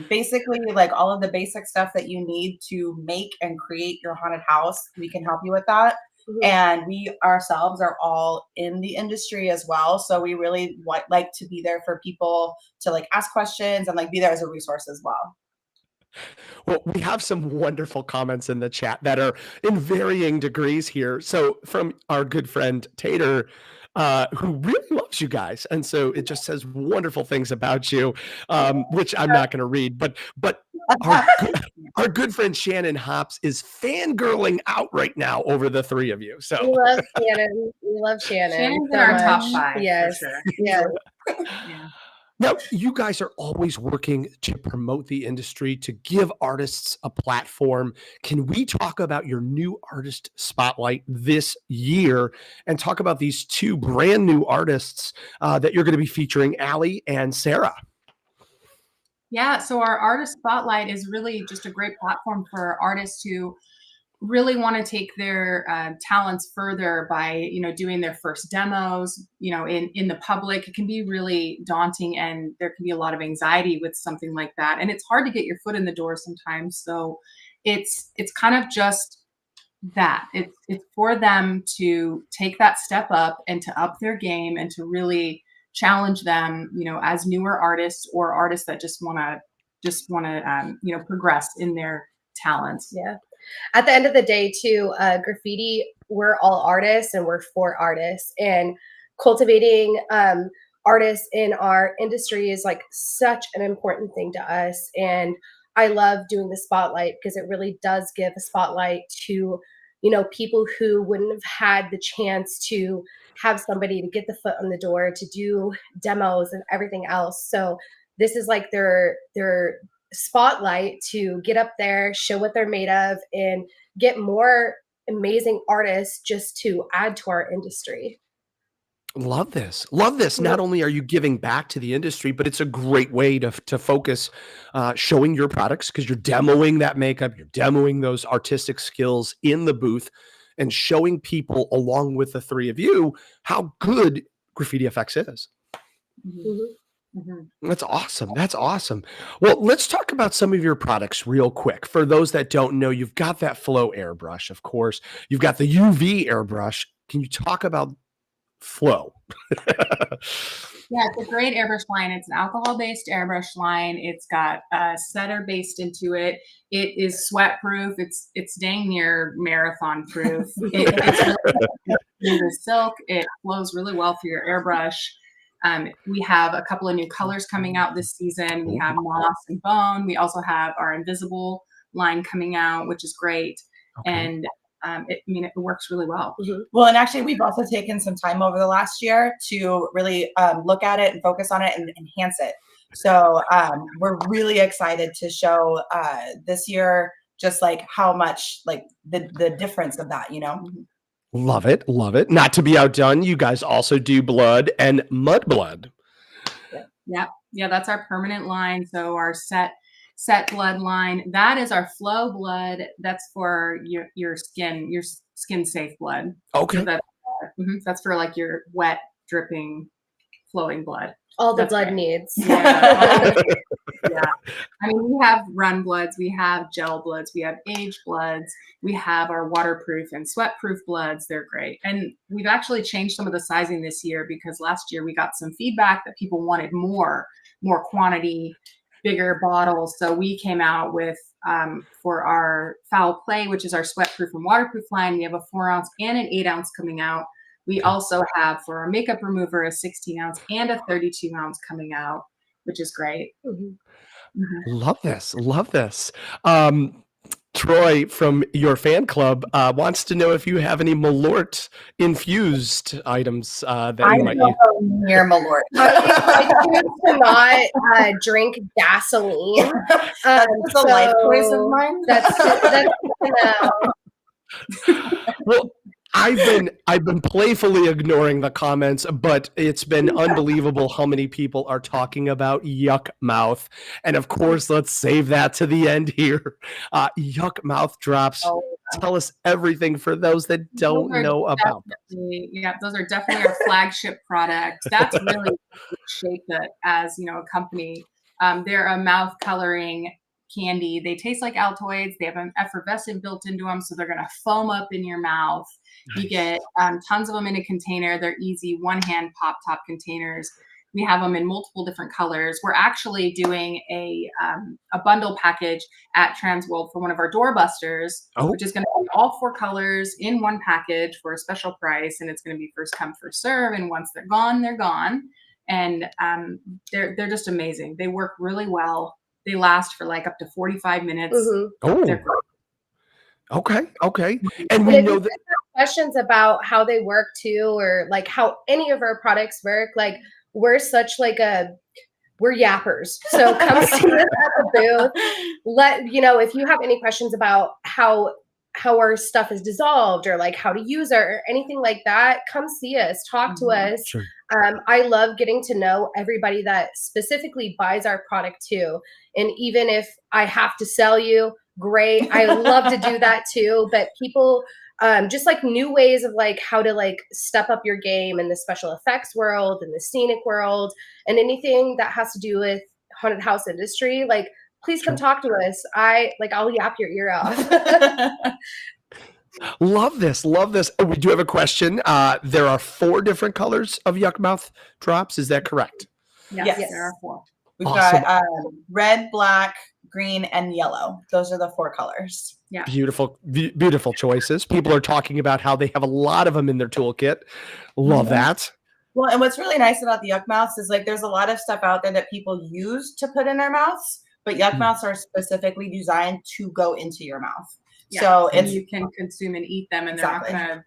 H: Basically, like all of the basic stuff that you need to make and create your haunted house, we can help you with that. And we ourselves are all in the industry as well. So we really like to be there for people to like ask questions and like be there as a resource as well.
B: Well, we have some wonderful comments in the chat that are in varying degrees here. So from our good friend Taelor, who really loves you guys. And so it just says wonderful things about you, which I'm not going to read. But our good friend Shannon Hops is fangirling out right now over the three of you. So
J: we love Shannon. We love Shannon.
I: Shannon's
J: so
I: in our
J: much.
I: top 5.
J: Yes.
I: For sure.
J: Yes.
I: Yeah.
B: Now, you guys are always working to promote the industry, to give artists a platform. Can we talk about your new artist spotlight this year and talk about these 2 brand new artists that you're going to be featuring, Allie and Sarah?
I: Yeah, so our artist spotlight is really just a great platform for artists who really want to take their talents further by, you know, doing their first demos, you know, in the public. It can be really daunting, and there can be a lot of anxiety with something like that. And it's hard to get your foot in the door sometimes. So it's kind of just that. It's for them to take that step up and to up their game and to really challenge them, you know, as newer artists or artists that just want to you know, progress in their talents.
J: Yeah. At the end of the day, too, Graffiti, we're all artists and we're for artists, and cultivating artists in our industry is like such an important thing to us. And I love doing the spotlight because it really does give a spotlight to, you know, people who wouldn't have had the chance to have somebody to get the foot on the door, to do demos and everything else. So this is like their spotlight to get up there, show what they're made of, and get more amazing artists just to add to our industry.
B: Love this. Love this. Not only are you giving back to the industry, but it's a great way to focus showing your products, because you're demoing that makeup, you're demoing those artistic skills in the booth and showing people, along with the 3 of you, how good Graffiti FX is. That's awesome. That's awesome. Well, let's talk about some of your products real quick. For those that don't know, you've got that Flow airbrush, of course. You've got the UV airbrush. Can you talk about Flow?
I: Yeah, it's a great airbrush line. It's an alcohol-based airbrush line. It's got a setter based into it. It is sweat-proof. It's dang near marathon-proof. It's really smooth as silk. It flows really well for your airbrush. We have a couple of new colors coming out this season. We have moss and bone. We also have our invisible line coming out, which is great.
B: Okay.
I: And it works really well.
H: Well, and actually, we've also taken some time over the last year to really look at it and focus on it and enhance it. So we're really excited to show this year just like how much like the difference of that, you know.
B: Love it. Love it. Not to be outdone, you guys also do blood and mud blood.
I: Yeah, that's our permanent line. So our set blood line, that is our flow blood. That's for your skin safe blood.
B: Okay.
I: So that's for like your wet, dripping, flowing blood.
J: All the
I: That's
J: blood
I: great.
J: needs.
I: Yeah. Yeah. I mean, we have run bloods, we have gel bloods, we have aged bloods, we have our waterproof and sweat-proof bloods. They're great. And we've actually changed some of the sizing this year because last year we got some feedback that people wanted more quantity, bigger bottles. So we came out with, for our foul play, which is our sweat-proof and waterproof line, we have a 4-ounce and an 8-ounce coming out. We also have for our makeup remover a 16-ounce and a 32-ounce coming out, which is great.
B: Love this. Love this. Troy from your fan club wants to know if you have any Malort infused items that you might use.
H: Near Malort.
J: I choose to not drink gasoline.
H: That's a life choice of mine.
J: That's
B: Well, I've been playfully ignoring the comments, but it's been unbelievable how many people are talking about Yuck Mouth. And of course, let's save that to the end here. Yuck Mouth drops. Tell us everything for those that don't know about them.
I: Yeah, those are definitely our flagship products. That's really shaped it as, you know, a company. They're a mouth coloring candy. They taste like Altoids. They have an effervescent built into them, so they're going to foam up in your mouth. Nice. You get tons of them in a container. They're easy one-hand pop top containers. We have them in multiple different colors. We're actually doing a bundle package at TransWorld for one of our doorbusters, which is going to be all 4 colors in one package for a special price, and it's going to be first come, first serve. And once they're gone, they're gone. And they're just amazing. They work really well. They last for like up to 45 minutes. They're great.
B: Okay. And we know that
J: questions about how they work too, or like how any of our products work. Like we're such like we're yappers. So come see us at the booth. If you have any questions about how our stuff is dissolved or like how to use it or anything like that, come see us, talk to us.
B: Sure.
J: I love getting to know everybody that specifically buys our product too. And even if I have to sell you, great. I love to do that too. But people, just like new ways of like how to like step up your game in the special effects world and the scenic world and anything that has to do with haunted house industry, like please come talk to us. I'll yap your ear off.
B: Love this. We do have a question. There are 4 different colors of Yuck Mouth drops. Is that correct?
H: Yes.
I: There are 4.
H: We've got red, black, green, and yellow. Those are the 4 colors.
I: Yeah.
B: Beautiful choices. People are talking about how they have a lot of them in their toolkit. Love that.
H: Well, and what's really nice about the Yuck Mouths is like there's a lot of stuff out there that people use to put in their mouths, but Yuck Mouths are specifically designed to go into your mouth.
I: Yeah.
H: So
I: you can consume and eat them, and they're not going to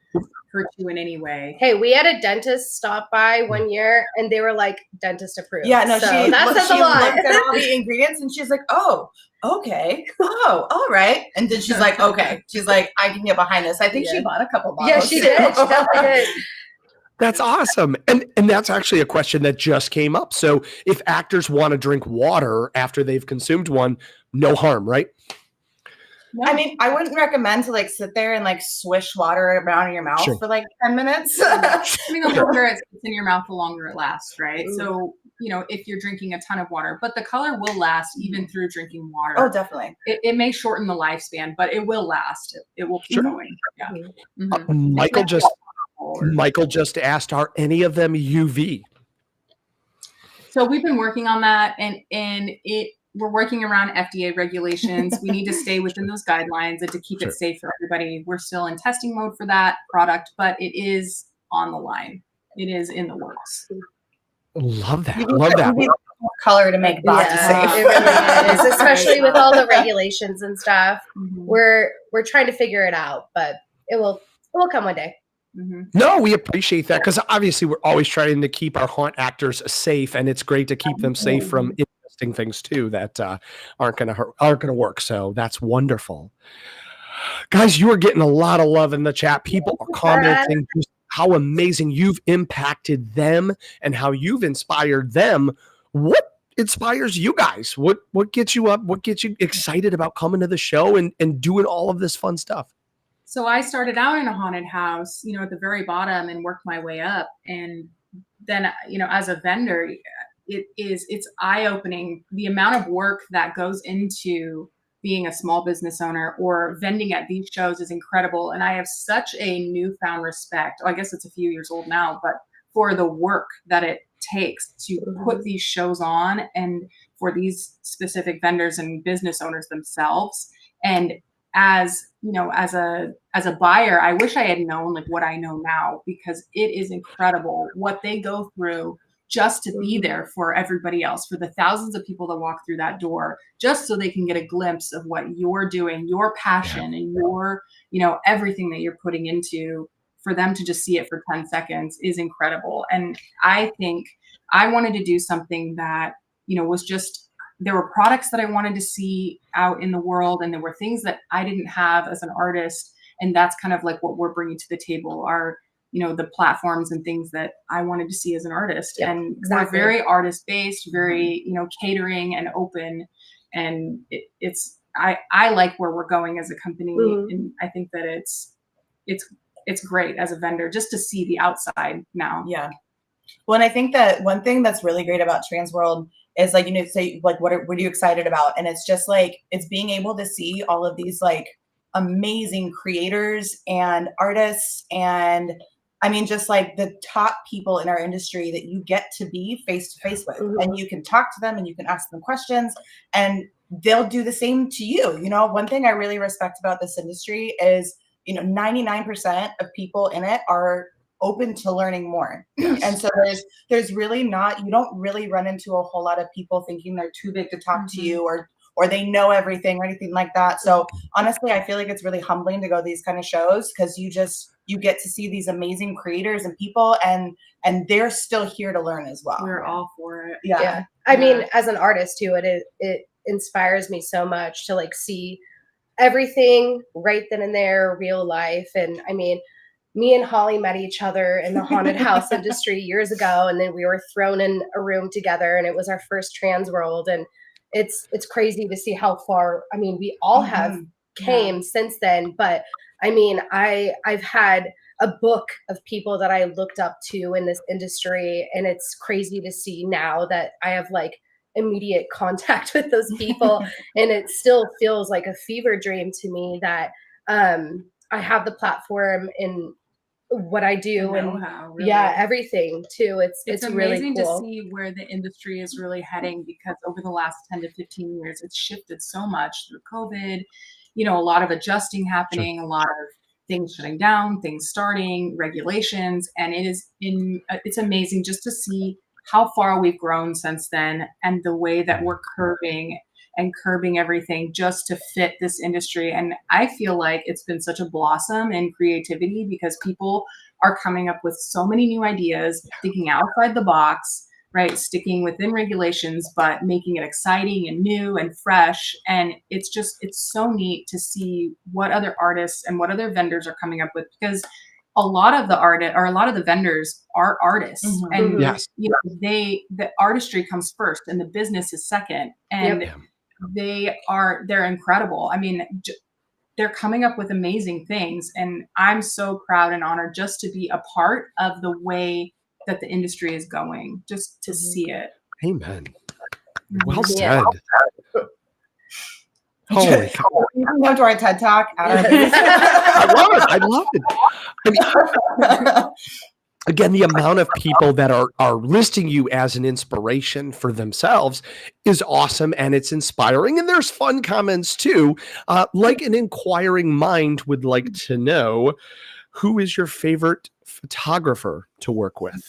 I: hurt you in any way.
J: Hey, we had a dentist stop by one year, and they were like, "Dentist approved."
H: Yeah, no,
J: so
H: she
J: that says a
H: looked
J: lot.
H: at all the ingredients, and she's like, "Oh, okay, oh, all right." And then she's like, "Okay," she's like, "I can get behind this." I think she bought a couple bottles.
J: Yeah, she did. She definitely did.
B: That's awesome. And that's actually a question that just came up. So if actors want to drink water after they've consumed one, no harm, right?
H: No. I mean, I wouldn't recommend to like sit there and like swish water around in your mouth for like 10 minutes.
I: I mean, the longer it's in your mouth, the longer it lasts, right? So, if you're drinking a ton of water, but the color will last even through drinking water.
H: Oh, definitely.
I: It may shorten the lifespan, but it will last. It will keep going. Yeah.
B: Michael just asked, are any of them UV?
I: So we've been working on that, and we're working around FDA regulations. We need to stay within those guidelines and to keep it safe for everybody. We're still in testing mode for that product, but it is on the line. It is in the works.
B: Love that. Love that.
H: Color to make body safe.
J: It really is, especially with all the regulations and stuff. We're trying to figure it out, but it will come one day.
B: No, we appreciate that because obviously we're always trying to keep our haunt actors safe, and it's great to keep them safe from interesting things too that aren't gonna work. So that's wonderful, guys. You are getting a lot of love in the chat. People are commenting just how amazing you've impacted them and how you've inspired them. What inspires you guys? What gets you up? What gets you excited about coming to the show and doing all of this fun stuff?
I: So I started out in a haunted house, at the very bottom and worked my way up. And then, as a vendor, it's eye-opening. The amount of work that goes into being a small business owner or vending at these shows is incredible. And I have such a newfound respect. I guess it's a few years old now, but for the work that it takes to put these shows on and for these specific vendors and business owners themselves. And as a buyer, I wish I had known like what I know now, because it is incredible what they go through just to be there for everybody else, for the thousands of people that walk through that door, just so they can get a glimpse of what you're doing, your passion and your, everything that you're putting into, for them to just see it for 10 seconds is incredible. And I think I wanted to do something that, was just, there were products that I wanted to see out in the world, and there were things that I didn't have as an artist. And that's kind of like what we're bringing to the table are, the platforms and things that I wanted to see as an artist.
J: Yeah,
I: and
J: exactly.
I: we're very artist based, very, catering and open. And I like where we're going as a company. And I think that it's great as a vendor just to see the outside now.
H: Yeah. Well, and I think that one thing that's really great about TransWorld is like, say like, what are you excited about? And it's just like, it's being able to see all of these like amazing creators and artists. And I mean, just like the top people in our industry that you get to be face to face with, and you can talk to them and you can ask them questions and they'll do the same to you. One thing I really respect about this industry is, 99% of people in it are open to learning more. Yes. And so there's really you don't really run into a whole lot of people thinking they're too big to talk to you or they know everything or anything like that. So honestly, I feel like it's really humbling to go to these kind of shows because you get to see these amazing creators and people and they're still here to learn as well.
I: We're all for it.
J: Yeah. I mean, as an artist too, it inspires me so much to like see everything right then and there, real life. And I mean, me and Holly met each other in the haunted house industry years ago, and then we were thrown in a room together, and it was our first TransWorld. And it's crazy to see how far. I mean, we all have came since then, but I mean, I've had a book of people that I looked up to in this industry, and it's crazy to see now that I have like immediate contact with those people, and it still feels like a fever dream to me that I have the platform in what I do and
I: really.
J: Everything too. It's really
I: amazing
J: cool
I: to see where the industry is really heading, because over the last 10 to 15 years, it's shifted so much through COVID, a lot of adjusting happening, a lot of things shutting down, things starting, regulations. And it's amazing just to see how far we've grown since then and the way that we're curbing everything just to fit this industry. And I feel like it's been such a blossom in creativity because people are coming up with so many new ideas, thinking outside the box, right? Sticking within regulations, but making it exciting and new and fresh. And it's so neat to see what other artists and what other vendors are coming up with, because a lot of the vendors are artists, and the artistry comes first and the business is second. And they're incredible. I mean, they're coming up with amazing things, and I'm so proud and honored just to be a part of the way that the industry is going, just to see it.
B: Amen. Well said. Holy cow.
H: You can come to our TED Talk.
B: I love it. again, the amount of people that are listing you as an inspiration for themselves is awesome, and it's inspiring. And there's fun comments too. Like an inquiring mind would like to know, who is your favorite photographer to work with?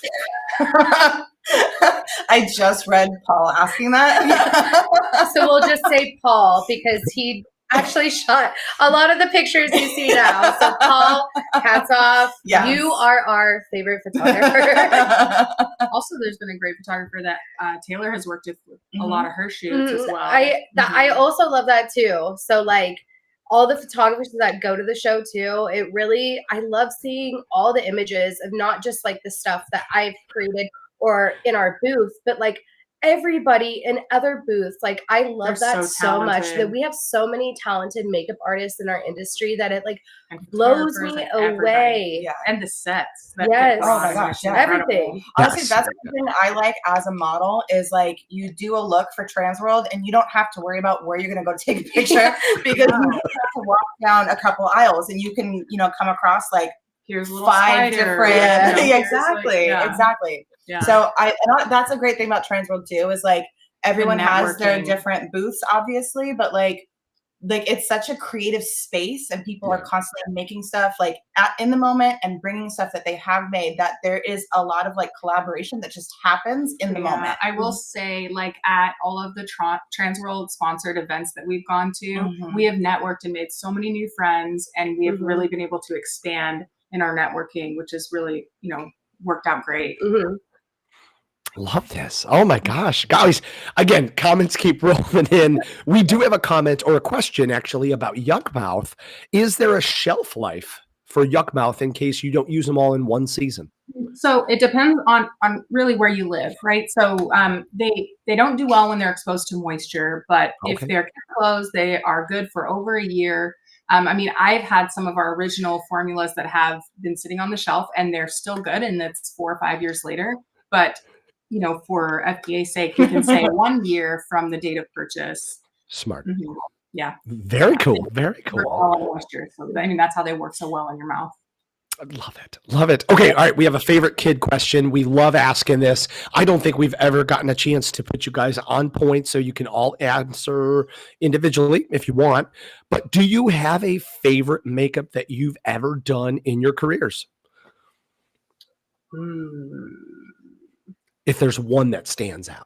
H: I just read Paul asking that.
J: So we'll just say Paul, because he actually shot a lot of the pictures you see now. So Paul, hats off.
H: Yes.
J: You are our favorite photographer.
I: Also, there's been a great photographer that Taelor has worked with a lot of her shoots as well.
J: I also love that too. So like all the photographers that go to the show too, I love seeing all the images of not just like the stuff that I've created or in our booth, but like everybody in other booths. Like I love that so much, that we have so many talented makeup artists in our industry that it like blows me away.
H: Yeah.
I: And the sets.
J: Yes.
H: Oh my gosh, yeah.
J: Everything.
H: Honestly, that's something I like as a model, is like you do a look for TransWorld and you don't have to worry about where you're going to go take a picture, because you just have to walk down a couple aisles and you can, come across like
I: here's a little
H: 5
I: spider,
H: different.
I: Exactly.
H: Exactly.
I: Yeah.
H: So that's a great thing about TransWorld too, is like everyone has their
I: networking.
H: different booths, obviously, but like it's such a creative space, and people are constantly making stuff like in the moment and bringing stuff that they have made, that there is a lot of like collaboration that just happens in the moment.
I: I will say, like at all of the TransWorld sponsored events that we've gone to, we have networked and made so many new friends, and we have really been able to expand in our networking, which is really, worked out great.
B: Love this. Oh my gosh. Guys, again, comments keep rolling in. We do have a comment or a question actually about Yuck Mouth. Is there a shelf life for Yuck Mouth in case you don't use them all in one season?
I: So it depends on really where you live, right? So they don't do well when they're exposed to moisture, but if they're kept closed, they are good for over a year. I've had some of our original formulas that have been sitting on the shelf and they're still good, and that's 4 or 5 years later. But for FBA's sake, you can say 1 year from the date of purchase.
B: Smart.
I: Yeah.
B: Very cool. Very cool.
I: All moisture. So that's how they work so well in your mouth.
B: I love it. Love it. Okay. All right. We have a favorite kid question. We love asking this. I don't think we've ever gotten a chance to put you guys on point, so you can all answer individually if you want. But do you have a favorite makeup that you've ever done in your careers? If there's one that stands out.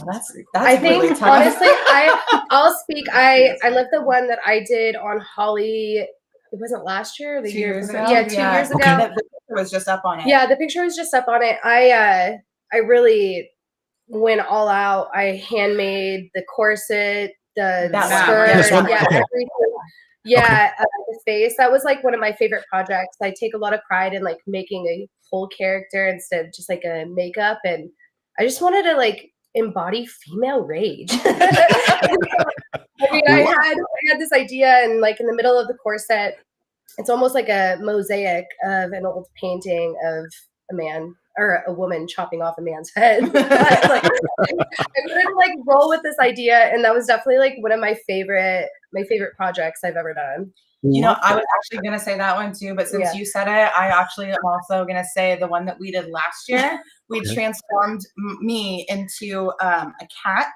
H: That's
J: I think
H: really tough.
J: honestly, I'll speak. I love the one that I did on Holly. It wasn't last year or the
H: 2
J: year
H: years
J: before?
H: ago.
J: Yeah, 2 years ago.
H: The picture was just up on it.
J: Yeah, the picture was just up on it. I really went all out. I handmade the corset, the skirt, everything. Yeah, the face. That was like one of my favorite projects. I take a lot of pride in like making a whole character instead of just like a makeup, and I just wanted to like embody female rage. I had this idea, and like in the middle of the corset, it's almost like a mosaic of an old painting of a man or a woman chopping off a man's head. I couldn't like roll with this idea, and that was definitely like one of my favorite projects I've ever done.
H: I was actually going to say that one too, but since you said it, I actually am also going to say the one that we did last year. We transformed me into a cat,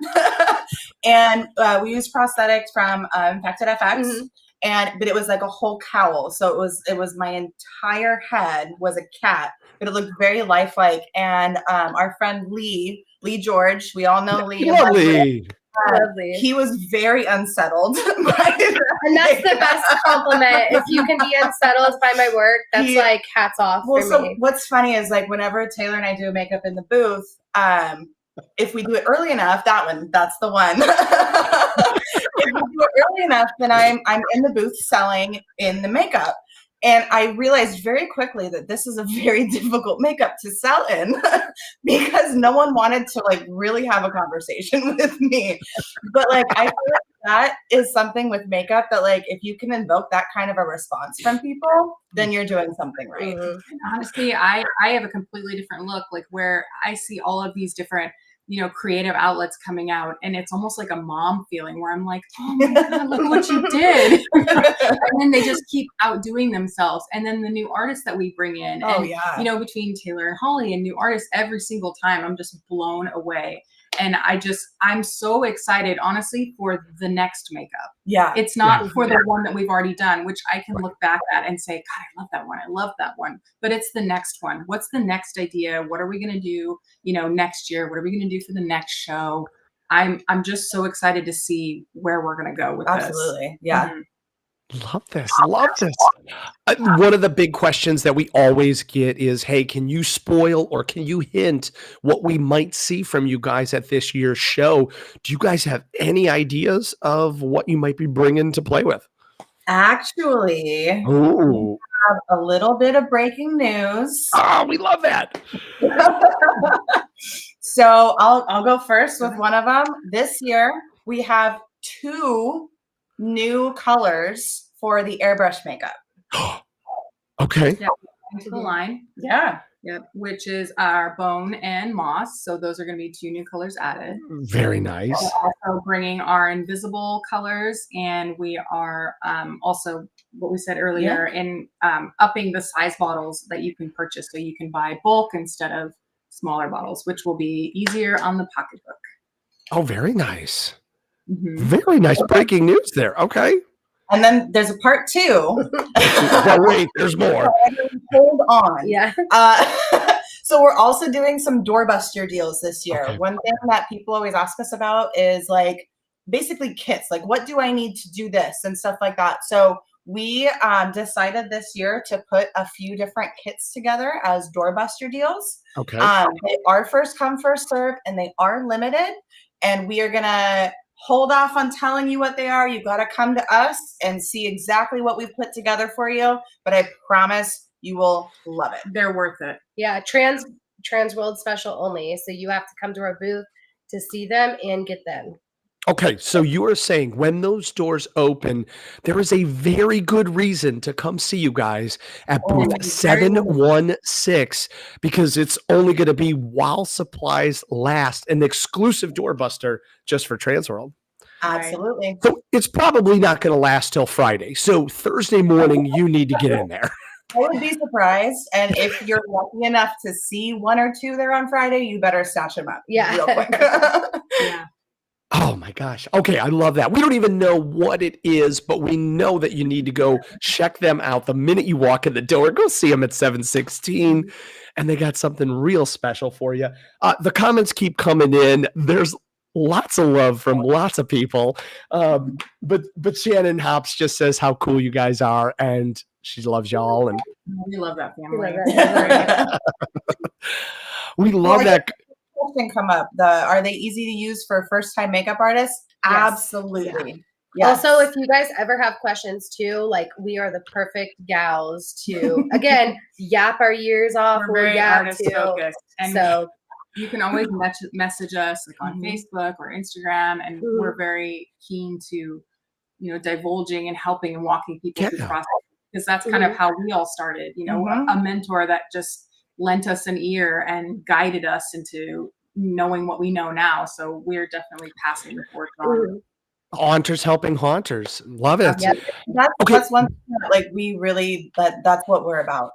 H: and we used prosthetics from Infected FX. But it was like a whole cowl. So it was my entire head was a cat, but it looked very lifelike. And our friend Lee George, we all know Lee.
B: Lovely.
H: He was very unsettled.
J: And that's the best compliment. If you can be unsettled by my work, that's like hats off for me.
H: What's funny is like whenever Taelor and I do makeup in the booth, if we do it early enough, that's the one. If we do it early enough, then I'm in the booth selling in the makeup. And I realized very quickly that this is a very difficult makeup to sell in because no one wanted to like really have a conversation with me. But like, I feel like that is something with makeup that like, if you can invoke that kind of a response from people, then you're doing something right.
I: Honestly, I have a completely different look, like where I see all of these different creative outlets coming out, and it's almost like a mom feeling where I'm like, oh my God, look what you did. And then they just keep outdoing themselves. And then the new artists that we bring in, between Taelor and Holly and new artists every single time, I'm just blown away. And I'm so excited, honestly, for the next makeup.
H: Yeah.
I: It's not for the one that we've already done, which I can look back at and say, God, I love that one. I love that one. But it's the next one. What's the next idea? What are we going to do, next year? What are we going to do for the next show? I'm just so excited to see where we're going to go with this.
H: Absolutely. Yeah.
I: Mm-hmm.
B: Love this. Love this. One of the big questions that we always get is, hey, can you spoil or can you hint what we might see from you guys at this year's show? Do you guys have any ideas of what you might be bringing to play with?
H: Actually, we have a little bit of breaking news.
B: Oh, we love that.
H: So I'll go first with one of them. This year, we have 2 new colors for the airbrush makeup.
B: Okay.
I: Yeah, into the line.
H: Yeah.
I: Yep. Which is our bone and moss. So those are going to be 2 new colors added.
B: Very nice.
I: We're also bringing our invisible colors, and we are also what we said earlier in upping the size bottles that you can purchase, so you can buy bulk instead of smaller bottles, which will be easier on the pocketbook.
B: Oh, very nice.
I: Mm-hmm.
B: Very nice breaking news there. Okay.
H: And then there's a part 2.
B: Oh, wait, there's more.
H: Hold on.
J: Yeah.
H: So we're also doing some doorbuster deals this year.
B: Okay.
H: One thing that people always ask us about is basically kits. Like, what do I need to do this and stuff like that. So we decided this year to put a few different kits together as doorbuster deals.
B: Okay.
H: They are first come, first serve, and they are limited. And we are going to hold off on telling you what they are. You've got to come to us and see exactly what we've put together for you. But I promise you will love it.
I: They're worth it.
J: Yeah, TransWorld special only. So you have to come to our booth to see them and get them.
B: Okay, so you are saying when those doors open, there is a very good reason to come see you guys at booth 716, because it's only going to be while supplies last, an exclusive doorbuster just for TransWorld.
H: Absolutely.
B: So it's probably not going to last till Friday. So Thursday morning, you need to get in there.
H: I would be surprised. And if you're lucky enough to see 1 or 2 there on Friday, you better stash them up real quick.
I: Yeah.
B: Oh my gosh. Okay, I love that. We don't even know what it is, but we know that you need to go check them out the minute you walk in the door. Go see them at 716, and they got something real special for you. The comments keep coming in. There's lots of love from lots of people. But Shannon Hops just says how cool you guys are, and she loves y'all. And
I: we love that family.
B: We love that.
H: Question come up. Are they easy to use for first-time makeup artists?
J: Yes.
H: Absolutely.
J: Yeah.
H: Yes.
J: Also, if you guys ever have questions too, we are the perfect gals to again yap our ears off.
I: We're very artist focused, and
J: so
I: you can always message us on Facebook or Instagram, and we're very keen to divulging and helping and walking people through the process, because that's kind of how we all started. A mentor that just lent us an ear and guided us into knowing what we know now. So we're definitely passing the torch on.
B: Haunters helping haunters. Love it.
H: Yeah, that's one thing that, we really, that's what we're about,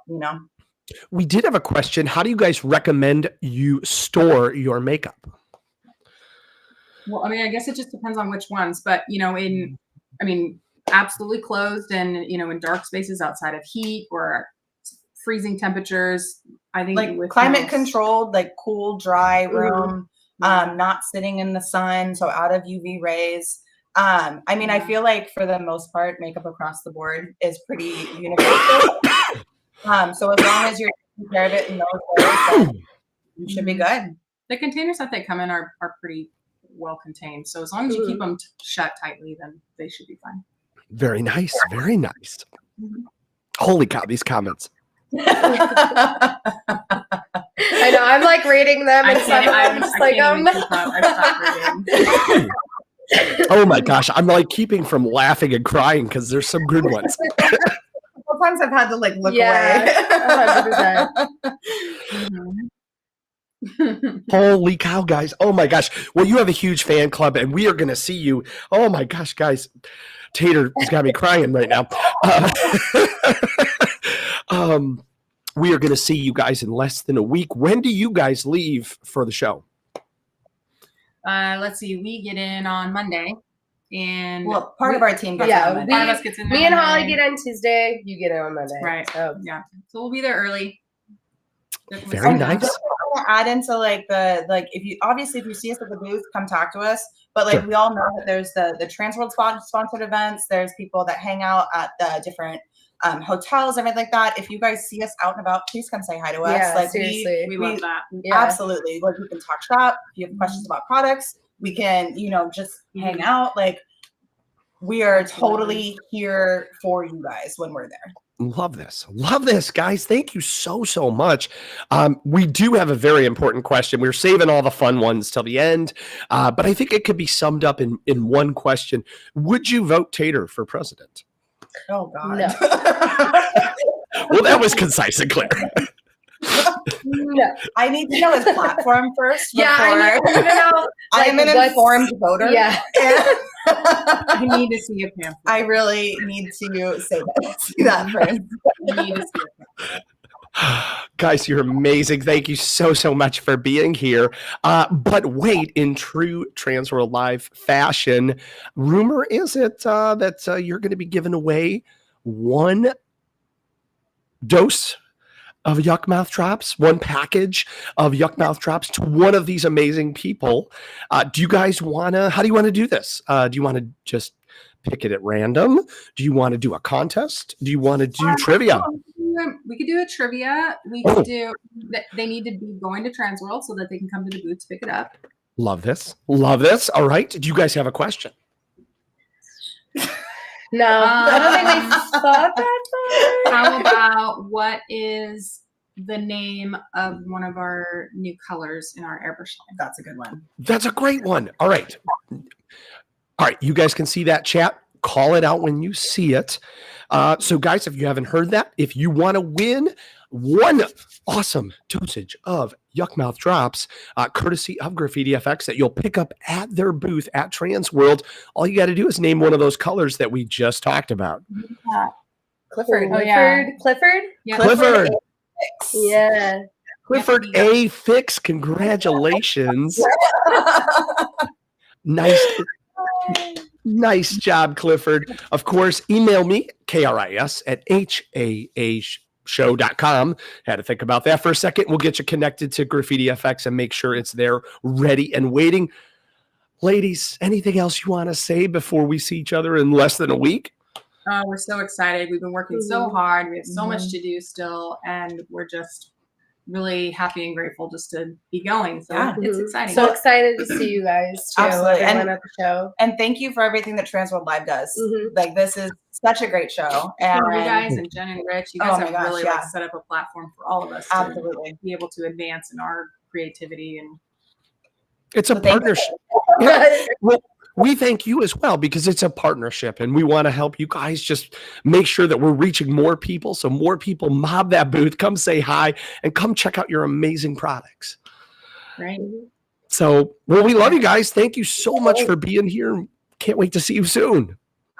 B: We did have a question. How do you guys recommend you store your makeup?
I: Well, I guess it just depends on which ones, but absolutely closed and, in dark spaces outside of heat or freezing temperatures. I think with
H: climate controlled, cool, dry room, not sitting in the sun, so out of UV rays. I feel like for the most part, makeup across the board is pretty universal. So as long as you're taking care of it in those ways, you should be good.
I: The containers that they come in are pretty well contained. So as long as you keep them shut tightly, then they should be fine.
B: Very nice. Very nice. Holy cow, these comments.
J: I know, I'm reading them, and some of them just
B: oh my gosh, I'm keeping from laughing and crying because there's some good ones.
H: Sometimes I've had to look away.
J: 100%.
B: Holy cow, guys. Oh my gosh. Well, you have a huge fan club and we are going to see you. Oh my gosh, guys. Tater has got me crying right now. We are going to see you guys in less than a week. When do you guys leave for the show?
I: Let's see. We get in on Monday. And
H: well, part of our team gets
J: Yeah,
H: in on Monday.
I: part of us gets in
J: Me
I: on
J: and
I: Monday.
J: Holly get on Tuesday. You get in on Monday.
I: Right.
J: So.
I: Yeah. So we'll be there early. Definitely
B: Very
I: see
B: nice.
I: that.
H: I want to add into like if you see us at the booth, come talk to us. But like
B: Sure.
H: we all know that there's the TransWorld sponsored events. There's people that hang out at the different hotels, everything like that. If you guys see us out and about, please come say hi to us.
J: Yeah,
H: like
J: seriously.
I: We love that.
J: Yeah.
H: absolutely. Like we can talk shop. If you have questions about products, we can, just hang out. Like we are totally here for you guys when we're there.
B: Love this. Love this, guys. Thank you so, so much. We do have a very important question. We're saving all the fun ones till the end, but I think it could be summed up in one question. Would you vote Tater for president?
H: Oh, God.
J: No.
B: Well, that was concise and clear.
J: No.
H: I need to know his platform first.
J: Yeah, I
H: before-
J: need to know.
H: I'm an
J: what's-
H: informed voter.
J: Yeah.
I: We need to see a pamphlet.
H: I really need to say that first.
I: We need to see a pamphlet.
B: Guys, you're amazing. Thank you so, so much for being here. But wait, in true TransWorld Live fashion, rumor is it that you're going to be giving away one dose of Yuck Mouth Drops, one package of Yuck Mouth Drops to one of these amazing people. Do you guys want to, how do you want to do this? Do you want to just pick it at random? Do you want to do a contest? Do you want to do trivia?
I: We could do a trivia. We could do, they need to be going to TransWorld so that they can come to the booth to pick it up.
B: Love this. Love this. All right. Do you guys have a question?
J: No, I don't think we thought that far.
I: How about what is the name of one of our new colors in our airbrush line?
H: That's a good one.
B: That's a great one. All right. All right. You guys can see that chat. Call it out when you see it. So, guys, if you haven't heard that, if you want to win one awesome dosage of Yuck Mouth Drops, courtesy of Graffiti FX, that you'll pick up at their booth at TransWorld, all you got to do is name one of those colors that we just talked about.
J: Clifford.
I: Oh, yeah.
J: Clifford?
I: Yeah.
B: Clifford.
J: Yeah.
B: Clifford A. Fix. Congratulations. Nice job, Clifford. Of course, email me, KRIS at HAAshow.com. Had to think about that for a second. We'll get you connected to Graffiti FX and make sure it's there ready and waiting. Ladies, anything else you want to say before we see each other in less than a week?
I: We're so excited. We've been working so hard. We have so much to do still, and we're just really happy and grateful just to be going. So
H: Yeah.
I: it's exciting.
J: So excited to see you guys too.
H: Absolutely.
J: Everyone at the show.
H: And thank you for everything that TransWorld Live does.
J: Mhm.
H: Like this is such a great show. And
I: you guys and Jen and Rich, you
H: Oh
I: guys
H: my
I: have
H: gosh,
I: really
H: yeah.
I: like set up a platform for all of us to
H: absolutely.
I: be able to advance in our creativity. And
B: It's a
H: So thank you.
B: partnership. Yeah. Well, we thank you as well because it's a partnership and we want to help you guys just make sure that we're reaching more people. So more people mob that booth, come say hi and come check out your amazing products.
I: right.
B: So, well, we love you guys. Thank you so much for being here. Can't wait to see you soon.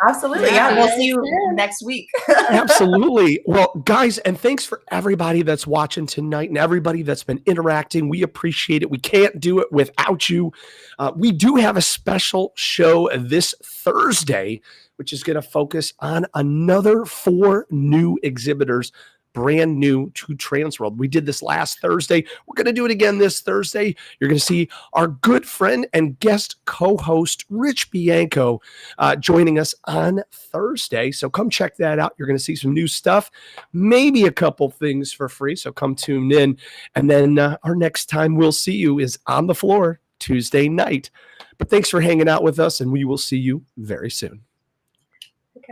H: Absolutely.
I: Yeah.
H: Yeah. We'll see you next week.
B: Absolutely. Well, guys, and thanks for everybody that's watching tonight and everybody that's been interacting. We appreciate it. We can't do it without you. We do have a special show this Thursday, which is going to focus on another 4 new exhibitors, brand new to TransWorld. We did this last Thursday. We're going to do it again this Thursday. You're going to see our good friend and guest co-host, Rich Bianco, joining us on Thursday. So come check that out. You're going to see some new stuff, maybe a couple things for free. So come tune in. And then our next time we'll see you is on the floor Tuesday night. But thanks for hanging out with us, and we will see you very soon.